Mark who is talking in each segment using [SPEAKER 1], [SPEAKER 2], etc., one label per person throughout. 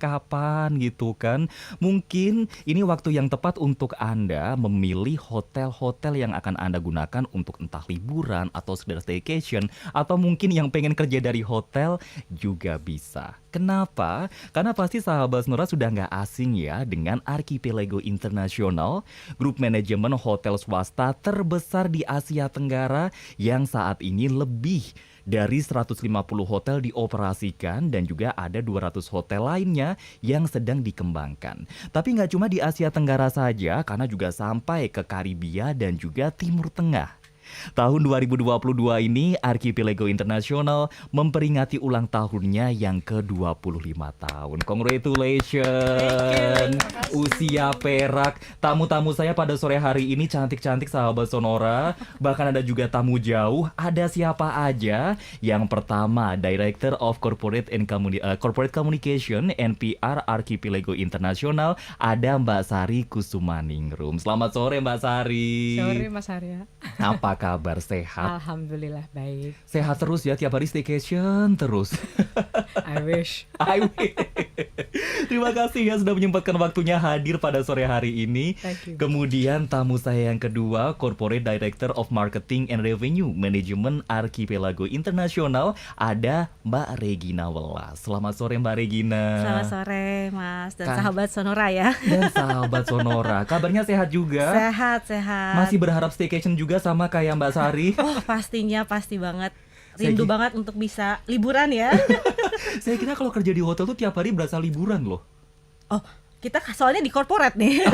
[SPEAKER 1] kapan gitu kan. Mungkin ini waktu yang tepat untuk Anda memilih hotel-hotel yang akan Anda gunakan untuk entah liburan atau sekedar staycation, atau mungkin yang pengen kerja dari hotel juga bisa. Kenapa? Karena pasti sahabat Sonora sudah nggak asing ya dengan Archipelago International, grup manajemen hotel swasta terbesar di Asia Tenggara yang saat ini lebih dari 150 hotel dioperasikan dan juga ada 200 hotel lainnya yang sedang dikembangkan. Tapi nggak cuma di Asia Tenggara saja, karena juga sampai ke Karibia dan juga Timur Tengah. Tahun 2022 ini Archipelago International memperingati ulang tahunnya yang ke-25 tahun. Congratulations. Usia perak. Tamu-tamu saya pada sore hari ini cantik-cantik sahabat Sonora. Bahkan ada juga tamu jauh. Ada siapa aja? Yang pertama, Director of Corporate Communication NPR Archipelago International, ada Mbak Sari Kusumaningrum. Selamat sore Mbak Sari.
[SPEAKER 2] Sore Mas Arya.
[SPEAKER 1] Apa kabar, sehat?
[SPEAKER 2] Alhamdulillah baik.
[SPEAKER 1] Sehat terus ya, tiap hari staycation terus.
[SPEAKER 2] I wish.
[SPEAKER 1] I wish. Terima kasih ya sudah menyempatkan waktunya hadir pada sore hari ini.
[SPEAKER 2] Thank you.
[SPEAKER 1] Kemudian tamu saya yang kedua, Corporate Director of Marketing and Revenue Management Archipelago International, ada Mbak Regina Welas. Selamat sore Mbak Regina.
[SPEAKER 3] Selamat sore Mas dan sahabat Sonora ya.
[SPEAKER 1] Dan sahabat Sonora, kabarnya sehat juga?
[SPEAKER 3] Sehat.
[SPEAKER 1] Masih berharap staycation juga sama kayak Mbak Sari?
[SPEAKER 3] Oh pastinya, pasti banget. Rindu banget untuk bisa liburan ya.
[SPEAKER 1] Saya kira kalau kerja di hotel tuh tiap hari berasa liburan loh.
[SPEAKER 3] Oh, kita soalnya di corporate nih.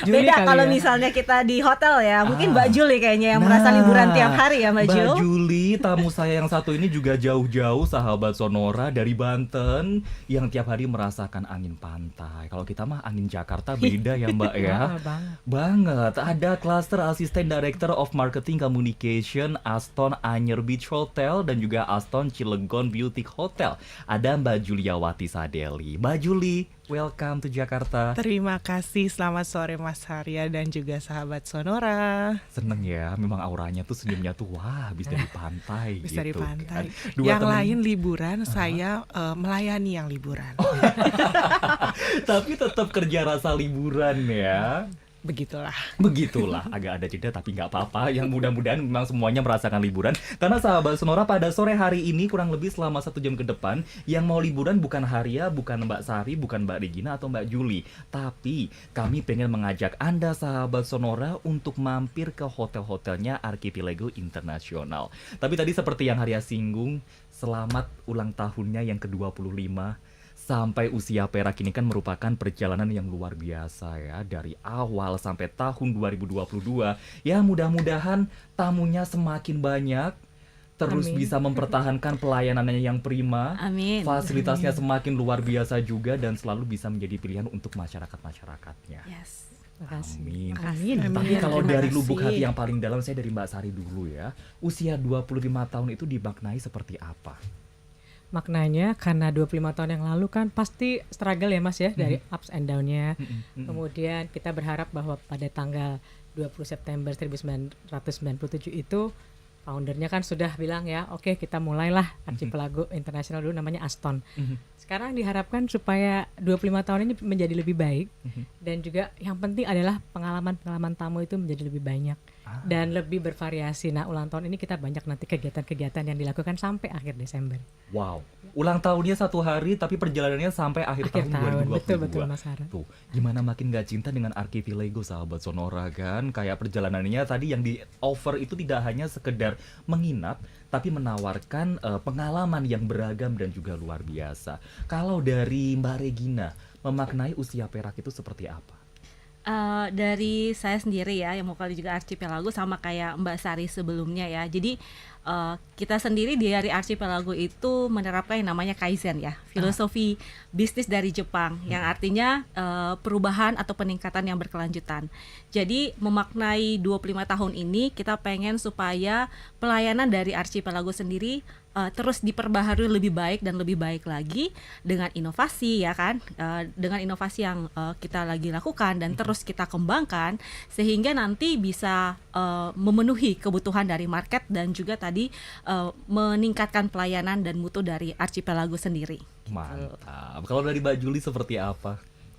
[SPEAKER 2] Juli
[SPEAKER 3] Beda
[SPEAKER 2] kali
[SPEAKER 3] kalau
[SPEAKER 2] ya.
[SPEAKER 3] misalnya kita di hotel ya. Mungkin Mbak Juli kayaknya yang merasa liburan tiap hari ya Mbak Jul.
[SPEAKER 1] Mbak Juli, tamu saya yang satu ini juga jauh-jauh sahabat Sonora dari Banten yang tiap hari merasakan angin pantai. Kalau kita mah angin Jakarta beda ya Mbak ya. Banget. Ada Cluster Assistant Director of Marketing Communication Aston Anyer Beach Hotel dan juga Aston Cilegon Beauty Hotel. Ada Mbak Juliawati Sadeli. Mbak Juli, welcome to Jakarta.
[SPEAKER 4] Terima kasih, selamat sore Mas Arya dan juga sahabat Sonora.
[SPEAKER 1] Seneng ya, memang auranya tuh senyumnya tuh wah bisa di pantai
[SPEAKER 4] Bisa
[SPEAKER 1] gitu
[SPEAKER 4] di pantai.
[SPEAKER 1] kan. Dua
[SPEAKER 4] Yang
[SPEAKER 1] temen-
[SPEAKER 4] lain liburan, saya melayani yang liburan.
[SPEAKER 1] Tapi tetap kerja rasa liburan ya.
[SPEAKER 4] Begitulah.
[SPEAKER 1] Agak ada jeda tapi nggak apa-apa. Yang mudah-mudahan memang semuanya merasakan liburan. Karena sahabat Sonora pada sore hari ini kurang lebih selama 1 jam ke depan, yang mau liburan bukan Haria, bukan Mbak Sari, bukan Mbak Regina atau Mbak Juli. Tapi kami pengen mengajak Anda sahabat Sonora untuk mampir ke hotel-hotelnya Archipelago International. Tapi tadi seperti yang Haria singgung, selamat ulang tahunnya yang ke-25. Sampai usia perak ini kan merupakan perjalanan yang luar biasa ya. Dari awal sampai tahun 2022. Ya mudah-mudahan tamunya semakin banyak. Terus
[SPEAKER 2] Amin.
[SPEAKER 1] bisa mempertahankan pelayanannya yang prima.
[SPEAKER 3] Amin.
[SPEAKER 1] Fasilitasnya semakin luar biasa juga. Dan selalu bisa menjadi pilihan untuk masyarakat-masyarakatnya.
[SPEAKER 3] Yes.
[SPEAKER 1] Amin.
[SPEAKER 2] Amin.
[SPEAKER 1] Tapi kalau
[SPEAKER 3] Terima
[SPEAKER 1] dari
[SPEAKER 3] kasih.
[SPEAKER 1] lubuk hati yang paling dalam, saya dari Mbak Sari dulu ya. Usia 25 tahun itu dimaknai seperti apa?
[SPEAKER 2] Maknanya karena 25 tahun yang lalu kan pasti struggle ya Mas ya, dari ups and down-nya. Kemudian kita berharap bahwa pada tanggal 20 September 1997 itu foundernya kan sudah bilang ya, oke kita mulailah Archipelago International, dulu namanya Aston. Sekarang diharapkan supaya 25 tahun ini menjadi lebih baik, dan juga yang penting adalah pengalaman-pengalaman tamu itu menjadi lebih banyak dan lebih bervariasi. Nah, ulang tahun ini kita banyak nanti kegiatan-kegiatan yang dilakukan sampai akhir Desember.
[SPEAKER 1] Wow, ulang tahunnya 1 hari tapi perjalanannya sampai akhir tahun 2022.
[SPEAKER 2] Betul Mas Hara.
[SPEAKER 1] Tuh, gimana makin gak cinta dengan Archipelago sahabat Sonora kan? Kayak perjalanannya tadi yang di offer itu tidak hanya sekedar menginap, tapi menawarkan pengalaman yang beragam dan juga luar biasa. Kalau dari Mbak Regina, memaknai usia perak itu seperti apa?
[SPEAKER 3] Dari saya sendiri ya, yang mau kali juga Archipelago sama kayak Mbak Sari sebelumnya ya. Jadi kita sendiri dari Archipelago itu menerapkan yang namanya Kaizen ya, filosofi bisnis dari Jepang, yang artinya perubahan atau peningkatan yang berkelanjutan. Jadi memaknai 25 tahun ini kita pengen supaya pelayanan dari Archipelago sendiri terus diperbaharui lebih baik dan lebih baik lagi dengan inovasi ya kan, dengan inovasi yang kita lagi lakukan dan terus kita kembangkan sehingga nanti bisa memenuhi kebutuhan dari market dan juga tadi tadi meningkatkan pelayanan dan mutu dari Archipelago sendiri.
[SPEAKER 1] Mantap. Kalau dari Mbak Juli seperti apa?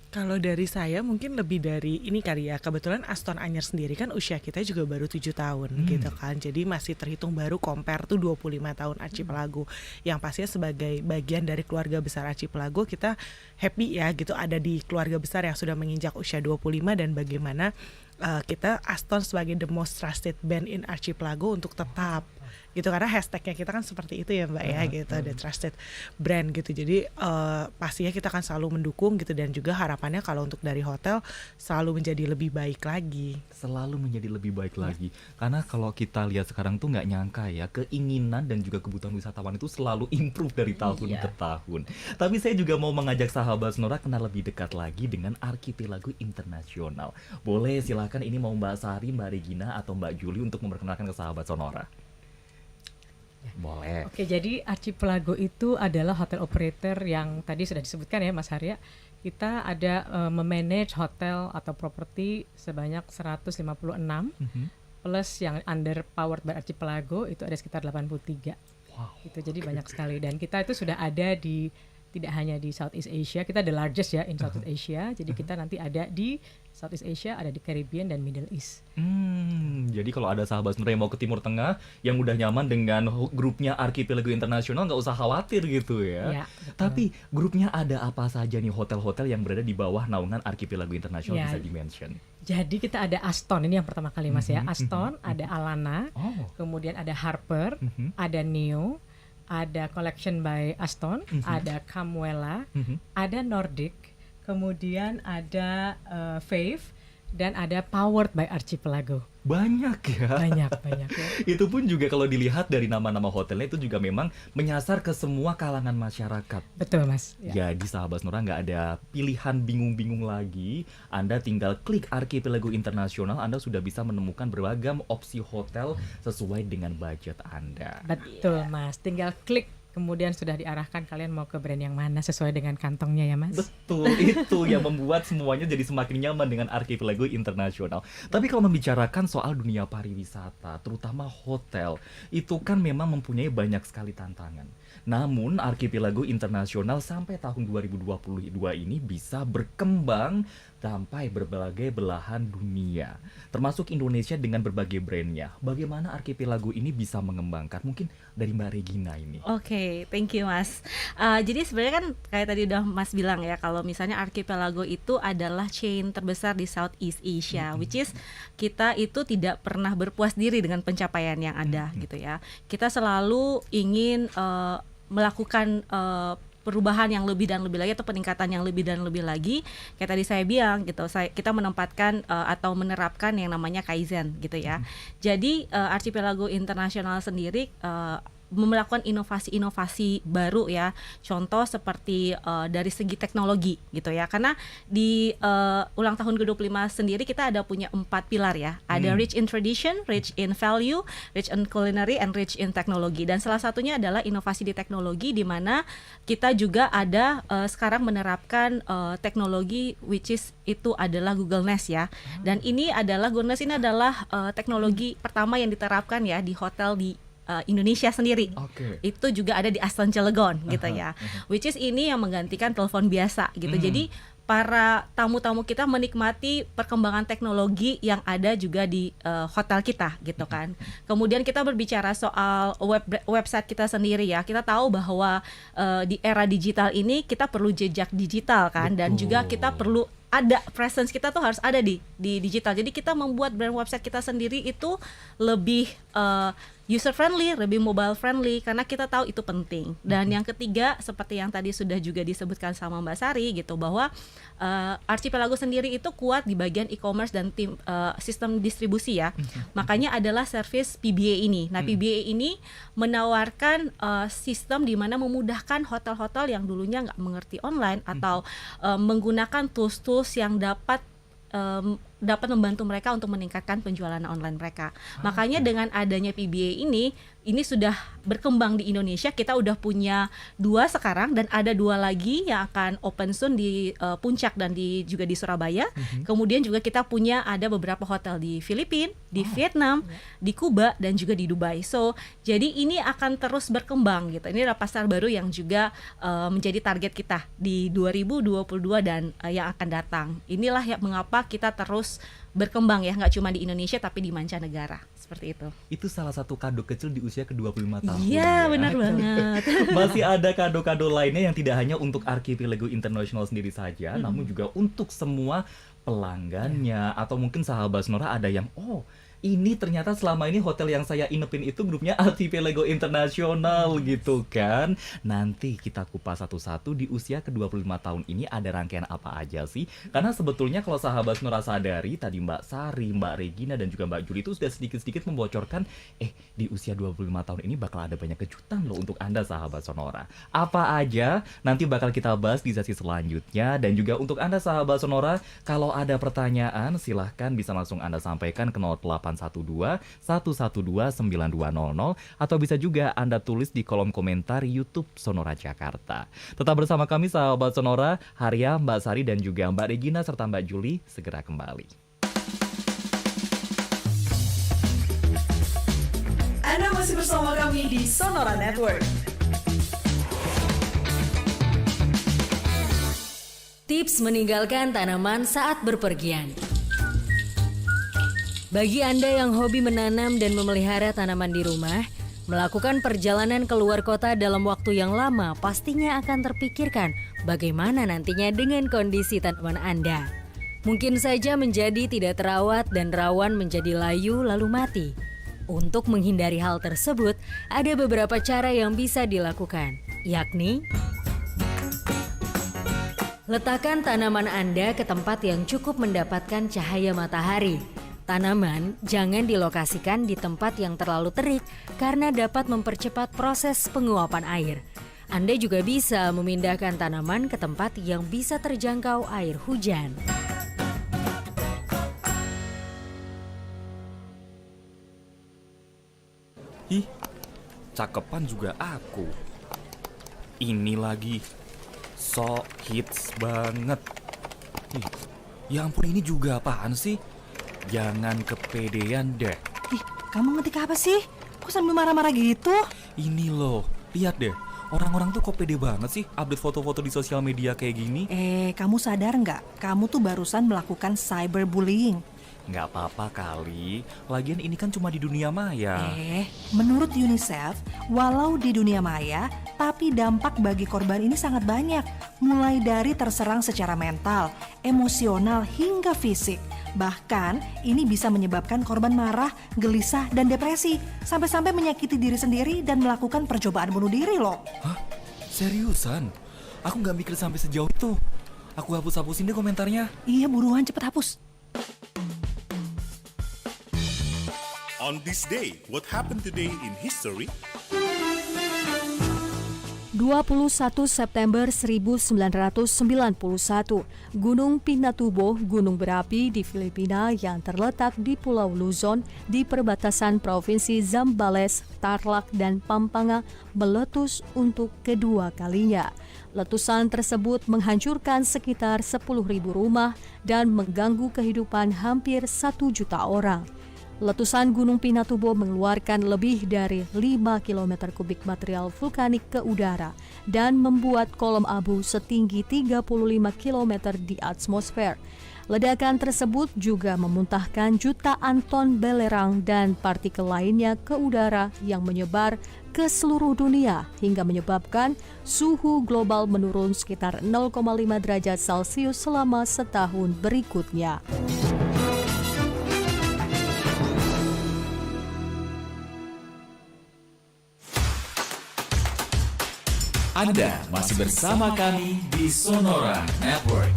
[SPEAKER 4] Kalau dari saya mungkin lebih dari ini kali ya. Kebetulan Aston Anyer sendiri kan usia kita juga baru 7 tahun gitu kan. Jadi masih terhitung baru, compare tuh 25 tahun Archipelago. Yang pastinya sebagai bagian dari keluarga besar Archipelago, kita happy ya gitu ada di keluarga besar yang sudah menginjak usia 25, dan bagaimana kita Aston sebagai the most trusted band in Archipelago untuk tetap gitu, karena hashtagnya kita kan seperti itu ya Mbak ya gitu, the trusted brand gitu. Jadi pastinya kita akan selalu mendukung gitu, dan juga harapannya kalau untuk dari hotel selalu menjadi lebih baik lagi.
[SPEAKER 1] Selalu menjadi lebih baik lagi. Karena kalau kita lihat sekarang tuh nggak nyangka ya, keinginan dan juga kebutuhan wisatawan itu selalu improve dari tahun ke tahun. Tapi saya juga mau mengajak sahabat Sonora kenal lebih dekat lagi dengan Archipelago Internasional. Boleh silakan, ini mau Mbak Sari, Mbak Regina, atau Mbak Juli untuk memperkenalkan ke sahabat Sonora. Boleh.
[SPEAKER 2] Oke, jadi Archipelago itu adalah hotel operator yang tadi sudah disebutkan ya Mas Harya. Kita ada memanage hotel atau properti sebanyak 156, plus yang under powered by Archipelago itu ada sekitar 83.
[SPEAKER 1] Wow.
[SPEAKER 2] Itu jadi banyak sekali, dan kita itu sudah ada di, tidak hanya di Southeast Asia, kita the largest ya in Southeast Asia. Jadi kita nanti ada di Southeast Asia, ada di Caribbean dan Middle East.
[SPEAKER 1] Jadi kalau ada sahabat Sonora yang mau ke Timur Tengah yang udah nyaman dengan grupnya Archipelago Internasional, nggak usah khawatir gitu ya.
[SPEAKER 2] Ya, betul.
[SPEAKER 1] Tapi grupnya ada apa saja nih, hotel-hotel yang berada di bawah naungan Archipelago Internasional,
[SPEAKER 2] Ya.
[SPEAKER 1] bisa di-mention?
[SPEAKER 2] Jadi kita ada Aston, ini yang pertama kali Mas ya. Aston, ada Alana,
[SPEAKER 1] Oh.
[SPEAKER 2] kemudian ada Harper, ada Neo, ada Collection by Aston, ada Camuela, ada Nordic, kemudian ada Fave, dan ada Powered by Archipelago.
[SPEAKER 1] Banyak ya.
[SPEAKER 2] Banyak ya.
[SPEAKER 1] Itu pun juga kalau dilihat dari nama-nama hotelnya itu juga memang menyasar ke semua kalangan masyarakat.
[SPEAKER 2] Betul Mas. Ya.
[SPEAKER 1] Jadi sahabat Sonora nggak ada pilihan bingung-bingung lagi. Anda tinggal klik Archipelago Internasional, Anda sudah bisa menemukan beragam opsi hotel sesuai dengan budget Anda.
[SPEAKER 2] Betul Mas. Tinggal klik, kemudian sudah diarahkan kalian mau ke brand yang mana sesuai dengan kantongnya ya Mas.
[SPEAKER 1] Betul, itu yang membuat semuanya jadi semakin nyaman dengan Archipelago Internasional. Tapi kalau membicarakan soal dunia pariwisata, terutama hotel, itu kan memang mempunyai banyak sekali tantangan. Namun Archipelago Internasional sampai tahun 2022 ini bisa berkembang sampai berbagai belahan dunia, termasuk Indonesia dengan berbagai brandnya. Bagaimana Archipelago ini bisa mengembangkan? Mungkin dari Mbak Regina ini.
[SPEAKER 3] Oke, thank you Mas. Jadi sebenarnya kan kayak tadi udah Mas bilang ya, kalau misalnya Archipelago itu adalah chain terbesar di Southeast Asia, which is kita itu tidak pernah berpuas diri dengan pencapaian yang ada gitu ya. Kita selalu ingin melakukan perubahan yang lebih dan lebih lagi, atau peningkatan yang lebih dan lebih lagi. Kayak tadi saya bilang gitu, kita menempatkan atau menerapkan yang namanya Kaizen gitu ya. Jadi Archipelago Internasional sendiri melakukan inovasi-inovasi baru ya. Contoh seperti dari segi teknologi gitu ya. Karena di ulang tahun ke-25 sendiri kita ada punya 4 pilar ya. Ada rich in tradition, rich in value, rich in culinary, and rich in technology. Dan salah satunya adalah inovasi di teknologi, di mana kita juga ada sekarang menerapkan teknologi which is itu adalah Google Nest ya. Dan ini adalah Google Nest ini adalah teknologi pertama yang diterapkan ya di hotel di Indonesia sendiri. Itu juga ada di Aston Cilegon gitu ya. Which is ini yang menggantikan telepon biasa gitu. Jadi para tamu-tamu kita menikmati perkembangan teknologi yang ada juga di hotel kita gitu kan. Kemudian kita berbicara soal website kita sendiri ya. Kita tahu bahwa di era digital ini kita perlu jejak digital kan. Dan juga kita perlu ada presence kita tuh harus ada di digital. Jadi kita membuat brand website kita sendiri itu lebih user friendly, lebih mobile friendly, karena kita tahu itu penting. Dan yang ketiga, seperti yang tadi sudah juga disebutkan sama Mbak Sari gitu, bahwa Archipelago sendiri itu kuat di bagian e-commerce dan tim sistem distribusi ya. Makanya adalah service PBA ini. Nah, PBA ini menawarkan sistem di mana memudahkan hotel-hotel yang dulunya nggak mengerti online atau menggunakan tools-tools yang dapat dapat membantu mereka untuk meningkatkan penjualan online mereka. Makanya dengan adanya PBA ini sudah berkembang di Indonesia. Kita udah punya 2 sekarang dan ada 2 lagi yang akan open soon di Puncak dan juga di Surabaya. Kemudian juga kita punya ada beberapa hotel di Filipina, di Vietnam, di Kuba dan juga di Dubai. So, jadi ini akan terus berkembang gitu. Ini adalah pasar baru yang juga menjadi target kita di 2022 dan yang akan datang. Inilah yang mengapa kita terus berkembang ya, nggak cuma di Indonesia tapi di mancanegara, seperti itu.
[SPEAKER 1] Itu salah satu kado kecil di usia ke-25 tahun.
[SPEAKER 3] Iya,
[SPEAKER 1] ya.
[SPEAKER 3] benar banget.
[SPEAKER 1] Masih ada kado-kado lainnya yang tidak hanya untuk Archipelago International sendiri saja, namun juga untuk semua pelanggannya. Atau mungkin sahabat Sonora ada yang, ini ternyata selama ini hotel yang saya inepin itu grupnya Archipelago International gitu kan. Nanti kita kupas satu-satu di usia ke-25 tahun ini ada rangkaian apa aja sih. Karena sebetulnya kalau sahabat Sonora sadari, tadi Mbak Sari, Mbak Regina dan juga Mbak Juli itu sudah sedikit-sedikit membocorkan di usia 25 tahun ini bakal ada banyak kejutan loh untuk Anda sahabat Sonora. Apa aja nanti bakal kita bahas di sesi selanjutnya. Dan juga untuk Anda sahabat Sonora, kalau ada pertanyaan silahkan bisa langsung Anda sampaikan ke 0812-112-9200 atau bisa juga Anda tulis di kolom komentar YouTube Sonora Jakarta. Tetap bersama kami sahabat Sonora, Haria, Mbak Sari dan juga Mbak Regina serta Mbak Juli segera kembali.
[SPEAKER 5] Anda masih bersama kami di Sonora Network.
[SPEAKER 6] Tips meninggalkan tanaman saat berpergian. Bagi Anda yang hobi menanam dan memelihara tanaman di rumah, melakukan perjalanan keluar kota dalam waktu yang lama pastinya akan terpikirkan bagaimana nantinya dengan kondisi tanaman Anda. Mungkin saja menjadi tidak terawat dan rawan menjadi layu lalu mati. Untuk menghindari hal tersebut, ada beberapa cara yang bisa dilakukan, yakni letakkan tanaman Anda ke tempat yang cukup mendapatkan cahaya matahari. Tanaman jangan dilokasikan di tempat yang terlalu terik karena dapat mempercepat proses penguapan air. Anda juga bisa memindahkan tanaman ke tempat yang bisa terjangkau air hujan.
[SPEAKER 7] Ih, cakepan juga aku. Ini lagi so hits banget. Ih, ya ampun ini juga apaan sih? Jangan kepedean deh.
[SPEAKER 5] Ih, kamu ngetik apa sih? Kok sambil marah-marah gitu?
[SPEAKER 7] Ini loh, lihat deh. Orang-orang tuh kok pede banget sih update foto-foto di sosial media kayak gini.
[SPEAKER 5] Kamu sadar nggak? Kamu tuh barusan melakukan cyberbullying.
[SPEAKER 7] Nggak apa-apa kali, lagian ini kan cuma di dunia maya.
[SPEAKER 5] Menurut UNICEF, walau di dunia maya, tapi dampak bagi korban ini sangat banyak. Mulai dari terserang secara mental, emosional, hingga fisik. Bahkan, ini bisa menyebabkan korban marah, gelisah, dan depresi. Sampai-sampai menyakiti diri sendiri dan melakukan percobaan bunuh diri loh.
[SPEAKER 7] Hah? Seriusan? Aku nggak mikir sampai sejauh itu. Aku hapus-hapusin deh komentarnya.
[SPEAKER 5] Iya, buruan cepet hapus.
[SPEAKER 8] On this day, what happened today in history?
[SPEAKER 6] 21 September 1991, Gunung Pinatubo, gunung berapi di Filipina yang terletak di Pulau Luzon di perbatasan Provinsi Zambales, Tarlac, dan Pampanga meletus untuk kedua kalinya. Letusan tersebut menghancurkan sekitar 10.000 rumah dan mengganggu kehidupan hampir 1 juta orang. Letusan Gunung Pinatubo mengeluarkan lebih dari 5 km kubik material vulkanik ke udara dan membuat kolom abu setinggi 35 km di atmosfer. Ledakan tersebut juga memuntahkan jutaan ton belerang dan partikel lainnya ke udara yang menyebar ke seluruh dunia hingga menyebabkan suhu global menurun sekitar 0,5 derajat Celcius selama setahun berikutnya.
[SPEAKER 9] Anda masih bersama kami di Sonora Network.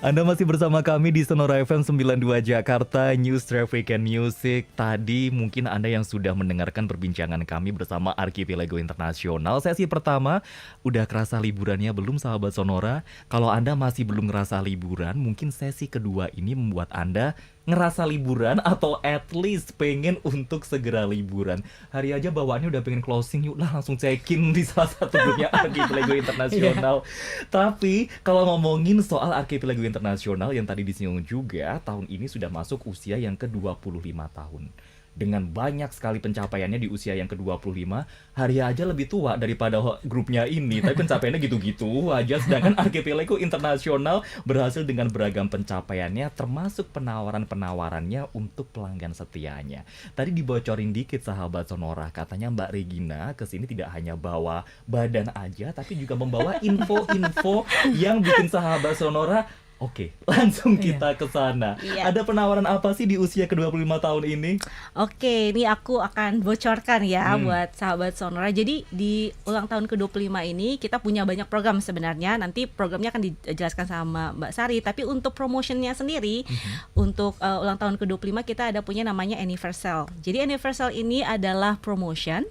[SPEAKER 1] Anda masih bersama kami di Sonora FM 92 Jakarta, News, Traffic, and Music. Tadi mungkin Anda yang sudah mendengarkan perbincangan kami bersama Archipelago Internasional. Sesi pertama, udah kerasa liburannya belum sahabat Sonora? Kalau Anda masih belum ngerasa liburan, mungkin sesi kedua ini membuat Anda ngerasa liburan atau at least pengen untuk segera liburan. Hari aja bawaannya udah pengen closing, yuk lah langsung check-in di salah satu grupnya Archipelago Internasional. Tapi kalau ngomongin soal Archipelago Internasional yang tadi disinggung juga, tahun ini sudah masuk usia yang ke-25 tahun. Dengan banyak sekali pencapaiannya di usia yang ke-25, hari aja lebih tua daripada grupnya ini. Tapi pencapaiannya gitu-gitu aja. Sedangkan Archipelago Internasional berhasil dengan beragam pencapaiannya, termasuk penawaran-penawarannya untuk pelanggan setianya. Tadi dibocorin dikit sahabat Sonora, katanya Mbak Regina kesini tidak hanya bawa badan aja, tapi juga membawa info-info yang bikin sahabat Sonora oke, langsung kita ke sana. Ada penawaran apa sih di usia ke-25 tahun ini?
[SPEAKER 3] Oke, ini aku akan bocorkan ya buat sahabat Sonora. Jadi di ulang tahun ke-25 ini kita punya banyak program sebenarnya. Nanti programnya akan dijelaskan sama Mbak Sari. Tapi untuk promotionnya sendiri, untuk ulang tahun ke-25 kita ada punya namanya Anniversal. Jadi Anniversal ini adalah promotion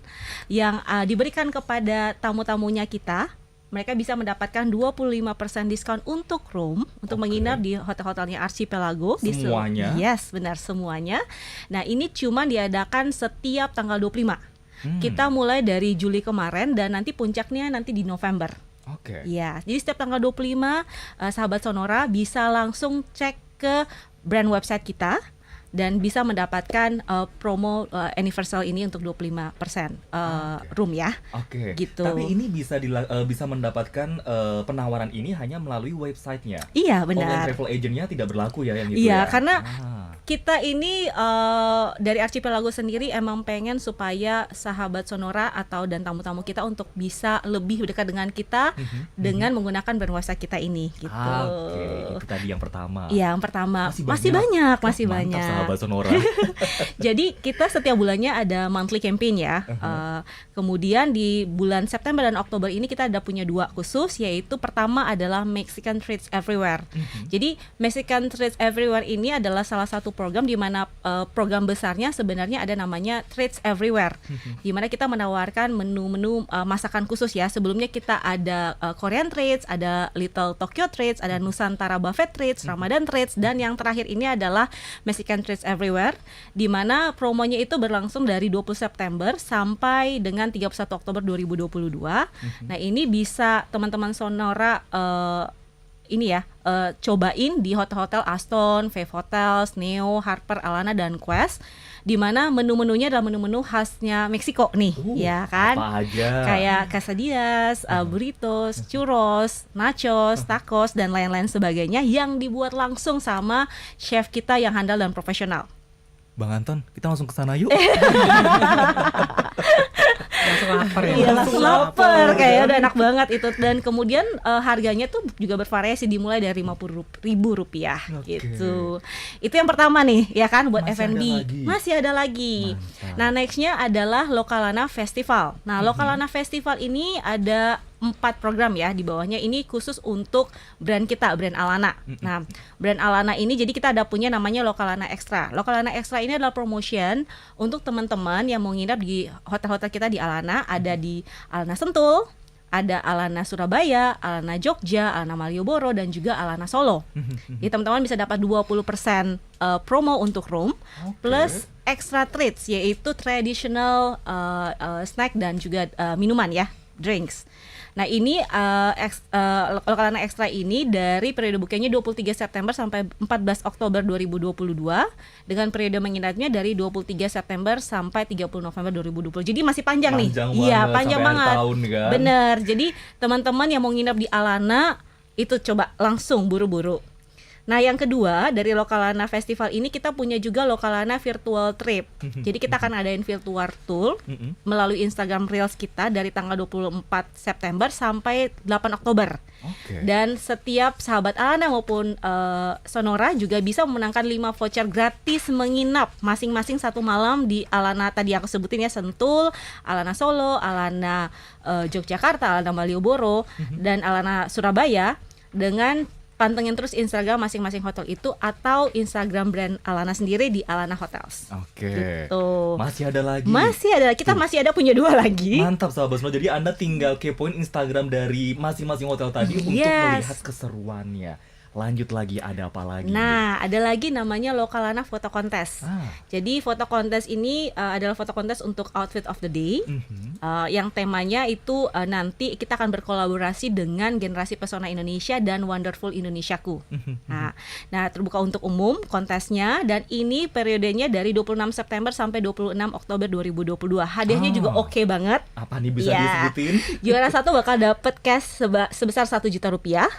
[SPEAKER 3] yang diberikan kepada tamu-tamunya kita. Mereka bisa mendapatkan 25% diskon untuk room, untuk menginap di hotel-hotelnya Archipelago.
[SPEAKER 1] Semuanya?
[SPEAKER 3] Yes, benar, semuanya. Nah, ini cuma diadakan setiap tanggal 25. Kita mulai dari Juli kemarin dan nanti puncaknya nanti di November.
[SPEAKER 1] Oke.
[SPEAKER 3] Ya, jadi setiap tanggal 25, sahabat Sonora bisa langsung cek ke brand website kita dan bisa mendapatkan promo Anniversal ini untuk 25% room ya.
[SPEAKER 1] Oke.
[SPEAKER 3] Gitu.
[SPEAKER 1] Tapi ini bisa mendapatkan penawaran ini hanya melalui websitenya.
[SPEAKER 3] Iya,
[SPEAKER 1] Online
[SPEAKER 3] benar.
[SPEAKER 1] travel agentnya tidak berlaku ya yang itu
[SPEAKER 3] Iya,
[SPEAKER 1] ya?
[SPEAKER 3] karena kita ini dari Archipelago sendiri emang pengen supaya sahabat Sonora atau dan tamu-tamu kita untuk bisa lebih dekat dengan kita dengan menggunakan brand website kita ini gitu.
[SPEAKER 1] Oke, itu tadi yang pertama.
[SPEAKER 3] Iya, yang pertama.
[SPEAKER 1] Masih
[SPEAKER 3] Masih
[SPEAKER 1] Mantap,
[SPEAKER 3] banyak.
[SPEAKER 1] sahabat Sonora.
[SPEAKER 3] Jadi kita setiap bulannya ada monthly campaign ya. Kemudian di bulan September dan Oktober ini kita ada punya 2 khusus, yaitu pertama adalah Mexican Treats Everywhere. Jadi Mexican Treats Everywhere ini adalah salah satu program di mana program besarnya sebenarnya ada namanya Treats Everywhere. Di mana kita menawarkan menu-menu masakan khusus ya. Sebelumnya kita ada Korean Treats, ada Little Tokyo Treats, ada Nusantara Buffet Treats, Ramadan Treats, dan yang terakhir ini adalah Mexican Treats Everywhere, di mana promonya itu berlangsung dari 20 September sampai dengan 31 Oktober 2022. Nah, ini bisa teman-teman Sonora cobain di hotel-hotel Aston, Fav Hotels, Neo, Harper, Alana, dan Quest, di mana menu-menunya adalah menu-menu khasnya Meksiko nih, ya kan?
[SPEAKER 1] Apa aja?
[SPEAKER 3] Kayak quesadillas, burritos, churros, nachos, tacos, dan lain-lain sebagainya yang dibuat langsung sama chef kita yang handal dan profesional.
[SPEAKER 1] Bang Anton, kita langsung ke sana yuk.
[SPEAKER 2] Langsung lapar ya.
[SPEAKER 3] Iya, langsung lapar, kayaknya udah enak banget itu. Dan kemudian harganya tuh juga bervariasi, dimulai dari Rp50.000 gitu. Itu yang pertama nih, ya kan, buat
[SPEAKER 1] Masih
[SPEAKER 3] F&B.
[SPEAKER 1] ada lagi?
[SPEAKER 3] Masih ada lagi.
[SPEAKER 1] Mantap.
[SPEAKER 3] Nah, nextnya adalah Lokalana Festival. Nah, Lokalana Festival ini ada 4 program ya di bawahnya. Ini khusus untuk brand kita, brand Alana. Nah, brand Alana ini jadi kita ada punya namanya Lokalana Extra. Lokalana Extra ini adalah promotion untuk teman-teman yang mau nginap di hotel-hotel kita di Alana. Ada di Alana Sentul, ada Alana Surabaya, Alana Jogja, Alana Malioboro, dan juga Alana Solo. Jadi teman-teman bisa dapat 20% promo untuk room, plus extra treats, yaitu traditional snack dan juga minuman ya, drinks. Nah, ini Lokalana Extra ini dari periode bookingnya 23 September sampai 14 Oktober 2022, dengan periode menginapnya dari 23 September sampai 30 November 2020. Jadi masih panjang nih. Iya, panjang
[SPEAKER 1] sampai
[SPEAKER 3] banget.
[SPEAKER 1] tahun, kan?
[SPEAKER 3] Bener. Jadi teman-teman yang mau nginap di Alana itu coba langsung buru-buru. Nah, yang kedua dari Lokalana Festival ini kita punya juga Lokalana Virtual Trip. Jadi kita akan adain virtual tour melalui Instagram Reels kita dari tanggal 24 September sampai 8 Oktober. Dan setiap sahabat Alana maupun Sonora juga bisa memenangkan 5 voucher gratis menginap masing-masing 1 malam di Alana tadi yang aku sebutin ya, Sentul, Alana Solo, Alana Yogyakarta, Alana Malioboro, dan Alana Surabaya, dengan pantengin terus Instagram masing-masing hotel itu atau Instagram brand Alana sendiri di Alana Hotels.
[SPEAKER 1] Oke.
[SPEAKER 3] Gitu.
[SPEAKER 1] Masih ada lagi.
[SPEAKER 3] Kita masih ada punya 2 lagi.
[SPEAKER 1] Mantap sahabat Sonora. Jadi Anda tinggal kepoin Instagram dari masing-masing hotel tadi untuk melihat keseruannya. Lanjut lagi, ada apa lagi?
[SPEAKER 3] Nah, ada lagi namanya Lokalana Foto Kontes. Jadi foto kontes ini adalah foto kontes untuk outfit of the day. Yang temanya itu nanti kita akan berkolaborasi dengan Generasi Pesona Indonesia dan Wonderful Indonesiaku. Nah, terbuka untuk umum kontesnya dan ini periodenya dari 26 September sampai 26 Oktober 2022. Hadiahnya juga oke banget.
[SPEAKER 1] Apa nih bisa disebutin?
[SPEAKER 3] Juara 1 bakal dapet cash sebesar 1 juta rupiah.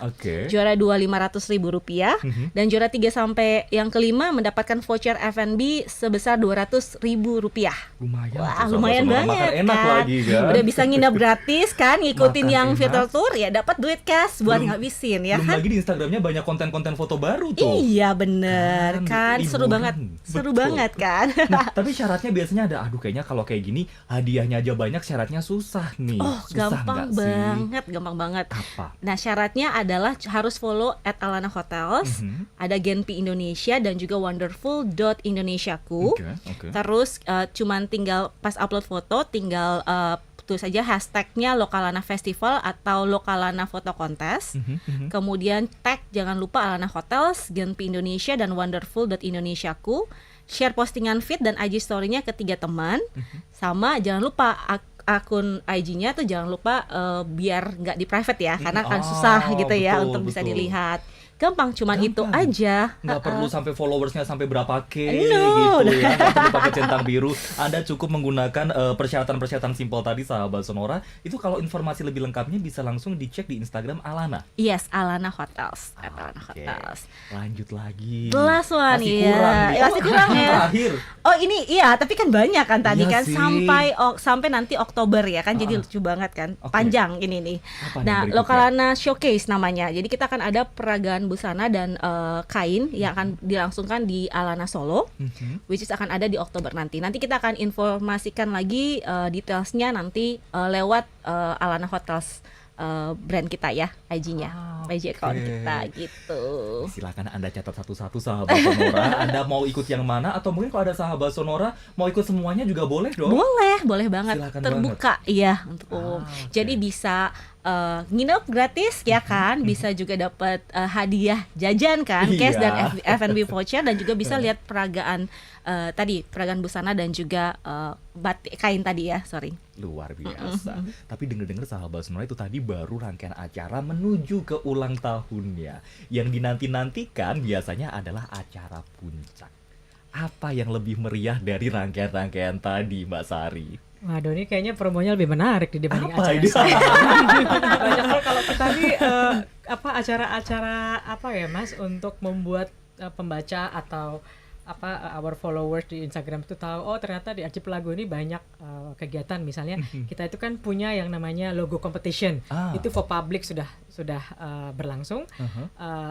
[SPEAKER 3] Juara 2 500.000 rupiah. Dan juara 3 sampai yang kelima mendapatkan voucher F&B sebesar 200.000 rupiah.
[SPEAKER 1] Lumayan.
[SPEAKER 3] Wah, lumayan banget
[SPEAKER 1] makan enak
[SPEAKER 3] kan.
[SPEAKER 1] lagi kan.
[SPEAKER 3] Udah bisa nginep gratis kan, ngikutin
[SPEAKER 1] Makan
[SPEAKER 3] yang
[SPEAKER 1] enak.
[SPEAKER 3] virtual tour ya dapat duit cash buat ngabisin ya
[SPEAKER 1] Belum
[SPEAKER 3] kan.
[SPEAKER 1] lagi di Instagramnya banyak konten-konten foto baru tuh.
[SPEAKER 3] Iya bener kan, seru
[SPEAKER 1] liburan.
[SPEAKER 3] banget. Seru
[SPEAKER 1] Betul.
[SPEAKER 3] banget kan.
[SPEAKER 1] Nah, tapi syaratnya biasanya ada, kayaknya kalau kayak gini hadiahnya aja banyak, syaratnya susah nih.
[SPEAKER 3] Oh,
[SPEAKER 1] Susah
[SPEAKER 3] gampang
[SPEAKER 1] nggak sih?
[SPEAKER 3] banget.
[SPEAKER 1] Apa?
[SPEAKER 3] Nah, syaratnya adalah harus follow @Alana Hotels, ada Genpi Indonesia dan juga wonderful.indonesiaku.
[SPEAKER 1] Oke.
[SPEAKER 3] Terus cuman tinggal pas upload foto tinggal tulis saja hashtagnya Lokalana Festival atau Lokalana Foto Kontes. Kemudian tag jangan lupa Alana Hotels, Genpi Indonesia dan wonderful.indonesiaku. Share postingan feed dan IG story-nya ke 3 teman. Sama jangan lupa akun IG-nya tuh jangan lupa biar nggak di private ya, karena kan susah gitu ya
[SPEAKER 1] betul,
[SPEAKER 3] untuk bisa
[SPEAKER 1] betul.
[SPEAKER 3] dilihat. Gampang, cuman itu aja.
[SPEAKER 1] Nggak perlu sampai followersnya sampai berapa K
[SPEAKER 3] No.
[SPEAKER 1] gitu ya. Nggak perlu pakai centang biru. Anda cukup menggunakan persyaratan-persyaratan simpel tadi sahabat Sonora. Itu kalau informasi lebih lengkapnya bisa langsung dicek di Instagram Alana.
[SPEAKER 3] Yes, Alana Hotels. Alana
[SPEAKER 1] Oke.
[SPEAKER 3] Hotels.
[SPEAKER 1] Lanjut lagi.
[SPEAKER 3] Last one,
[SPEAKER 1] Masih
[SPEAKER 3] iya.
[SPEAKER 1] kurang nih.
[SPEAKER 3] Masih kurang ya.
[SPEAKER 1] Terakhir.
[SPEAKER 3] Oh ini iya, tapi kan banyak kan tadi
[SPEAKER 1] Iya
[SPEAKER 3] kan
[SPEAKER 1] sih.
[SPEAKER 3] sampai nanti Oktober ya kan, jadi lucu banget kan,
[SPEAKER 1] Oke.
[SPEAKER 3] panjang ini nih.
[SPEAKER 1] Apa nih
[SPEAKER 3] Nah,
[SPEAKER 1] berikutnya?
[SPEAKER 3] Lokalana Showcase namanya. Jadi kita akan ada peragaan busana dan kain yang akan dilangsungkan di Alana Solo, which is akan ada di Oktober nanti. Nanti kita akan informasikan lagi detailsnya nanti lewat Alana Hotels brand kita ya, IG-nya, IG account kita gitu.
[SPEAKER 1] Silakan Anda catat satu-satu sahabat Sonora. Anda mau ikut yang mana atau mungkin kalau ada sahabat Sonora mau ikut semuanya juga boleh dong.
[SPEAKER 3] Boleh banget.
[SPEAKER 1] Silakan
[SPEAKER 3] Terbuka iya untuk umum.
[SPEAKER 1] oke.
[SPEAKER 3] Jadi bisa nginep gratis ya kan, bisa juga dapat hadiah jajan kan, cash
[SPEAKER 1] Iya.
[SPEAKER 3] dan F&B voucher, dan juga bisa lihat peragaan peragaan busana dan juga batik kain tadi ya, sorry.
[SPEAKER 1] Luar biasa. Tapi denger-denger sahabat Sonora itu tadi baru rangkaian acara menuju ke ulang tahunnya. Yang dinanti-nantikan biasanya adalah acara puncak. Apa yang lebih meriah dari rangkaian-rangkaian tadi, Mbak Sari?
[SPEAKER 2] Waduh, ini kayaknya promonya lebih menarik dibanding
[SPEAKER 1] Apa
[SPEAKER 2] acara
[SPEAKER 1] ini?
[SPEAKER 2] saya. Banyak hal kalau kita nih acara-acara apa ya Mas, untuk membuat pembaca atau our followers di Instagram itu tahu, oh ternyata di Archipelago ini banyak kegiatan. Misalnya kita itu kan punya yang namanya logo competition. Itu for public sudah berlangsung.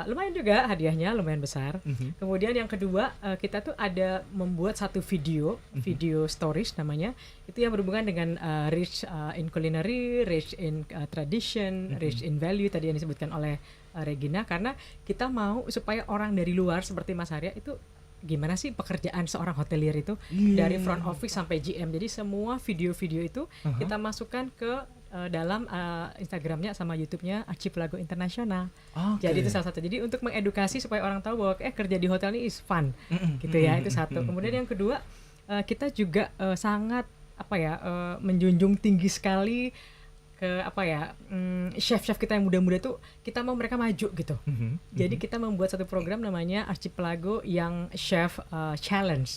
[SPEAKER 2] Lumayan juga hadiahnya, lumayan besar. Kemudian yang kedua, kita tuh ada membuat satu video stories namanya. Itu yang berhubungan dengan rich in culinary, rich in tradition, rich in value tadi yang disebutkan oleh Regina, karena kita mau supaya orang dari luar seperti Mas Arya itu gimana sih pekerjaan seorang hotelier itu dari front office sampai GM. Jadi semua video-video itu kita masukkan ke dalam Instagramnya sama YouTube-nya Archipelago Internasional. Jadi itu salah satu. Jadi untuk mengedukasi supaya orang tahu bahwa kerja di hotel ini is fun, gitu ya. Itu satu. Kemudian yang kedua, kita juga sangat menjunjung tinggi sekali ke chef-chef kita yang muda-muda tuh, kita mau mereka maju gitu. Jadi kita membuat satu program namanya Archipelago Young Chef Challenge.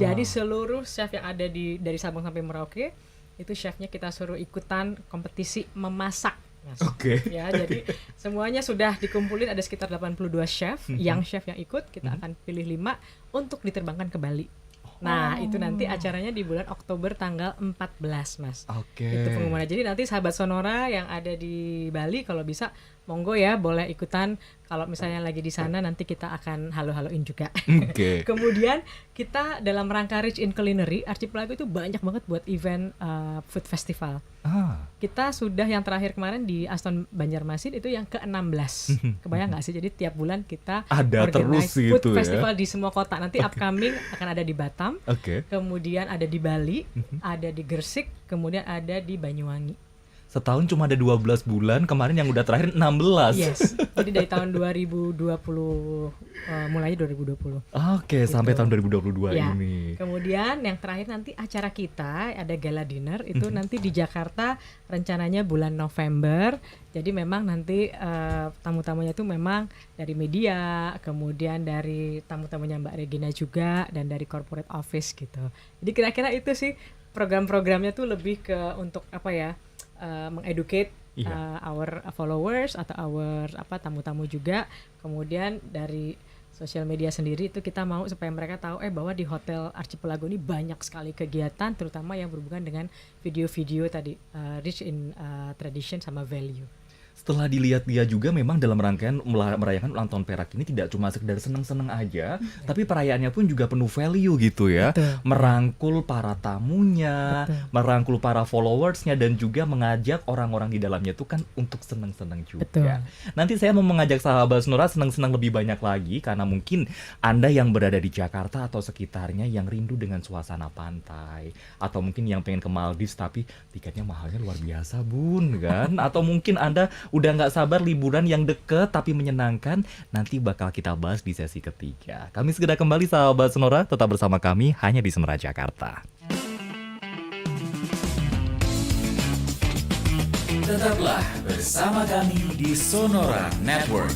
[SPEAKER 2] Jadi seluruh chef yang ada dari Sabang sampai Merauke itu chefnya kita suruh ikutan kompetisi memasak. Ya, jadi semuanya sudah dikumpulin, ada sekitar 82 chef, young chef yang ikut. Kita akan pilih 5 untuk diterbangkan ke Bali. Nah, itu nanti acaranya di bulan Oktober tanggal 14, Mas. Itu pengumumannya. Jadi nanti sahabat Sonora yang ada di Bali kalau bisa monggo ya boleh ikutan. Kalau misalnya lagi di sana nanti kita akan halo-haloin juga.
[SPEAKER 1] Oke.
[SPEAKER 2] Kemudian kita dalam rangka Rich in Culinary, Archipelago itu banyak banget buat event food festival. Kita sudah yang terakhir kemarin di Aston Banjarmasin itu yang ke-16. Kebayang nggak sih? Jadi tiap bulan kita
[SPEAKER 1] Ada terus
[SPEAKER 2] organize food
[SPEAKER 1] gitu ya.
[SPEAKER 2] festival di semua kota. Nanti upcoming akan ada di Batam,
[SPEAKER 1] Oke.
[SPEAKER 2] kemudian ada di Bali, ada di Gresik, kemudian ada di Banyuwangi.
[SPEAKER 1] Setahun cuma ada 12 bulan, kemarin yang udah terakhir 16.
[SPEAKER 2] Yes. Jadi dari tahun 2020 mulainya 2020.
[SPEAKER 1] Oke, sampai tahun 2022
[SPEAKER 2] Ya.
[SPEAKER 1] ini.
[SPEAKER 2] Kemudian yang terakhir nanti acara kita ada gala dinner itu nanti di Jakarta rencananya bulan November. Jadi memang nanti tamu-tamunya itu memang dari media, kemudian dari tamu-tamunya Mbak Regina juga dan dari corporate office gitu. Jadi kira-kira itu sih program-programnya tuh lebih ke untuk apa ya? Mengeducate our followers atau our tamu-tamu juga. Kemudian dari sosial media sendiri itu kita mau supaya mereka tahu bahwa di Hotel Archipelago ini banyak sekali kegiatan terutama yang berhubungan dengan video-video tadi rich in tradition sama value.
[SPEAKER 1] Setelah dilihat dia juga memang dalam rangkaian merayakan ulang tahun Perak ini tidak cuma sekedar seneng-seneng aja, tapi perayaannya pun juga penuh value gitu ya.
[SPEAKER 2] Betul.
[SPEAKER 1] Merangkul para tamunya,
[SPEAKER 2] Betul.
[SPEAKER 1] merangkul para followersnya dan juga mengajak orang-orang di dalamnya itu kan untuk seneng-seneng juga.
[SPEAKER 2] Betul.
[SPEAKER 1] Nanti saya mau mengajak sahabat Sonora seneng-seneng lebih banyak lagi karena mungkin Anda yang berada di Jakarta atau sekitarnya yang rindu dengan suasana pantai atau mungkin yang pengen ke Maldives tapi tiketnya mahalnya luar biasa bun kan, atau mungkin Anda udah nggak sabar liburan yang deket tapi menyenangkan, nanti bakal kita bahas di sesi ketiga. Kami segera kembali sahabat Sonora, tetap bersama kami hanya di Sonora Jakarta.
[SPEAKER 9] Tetaplah bersama kami di Sonora Network.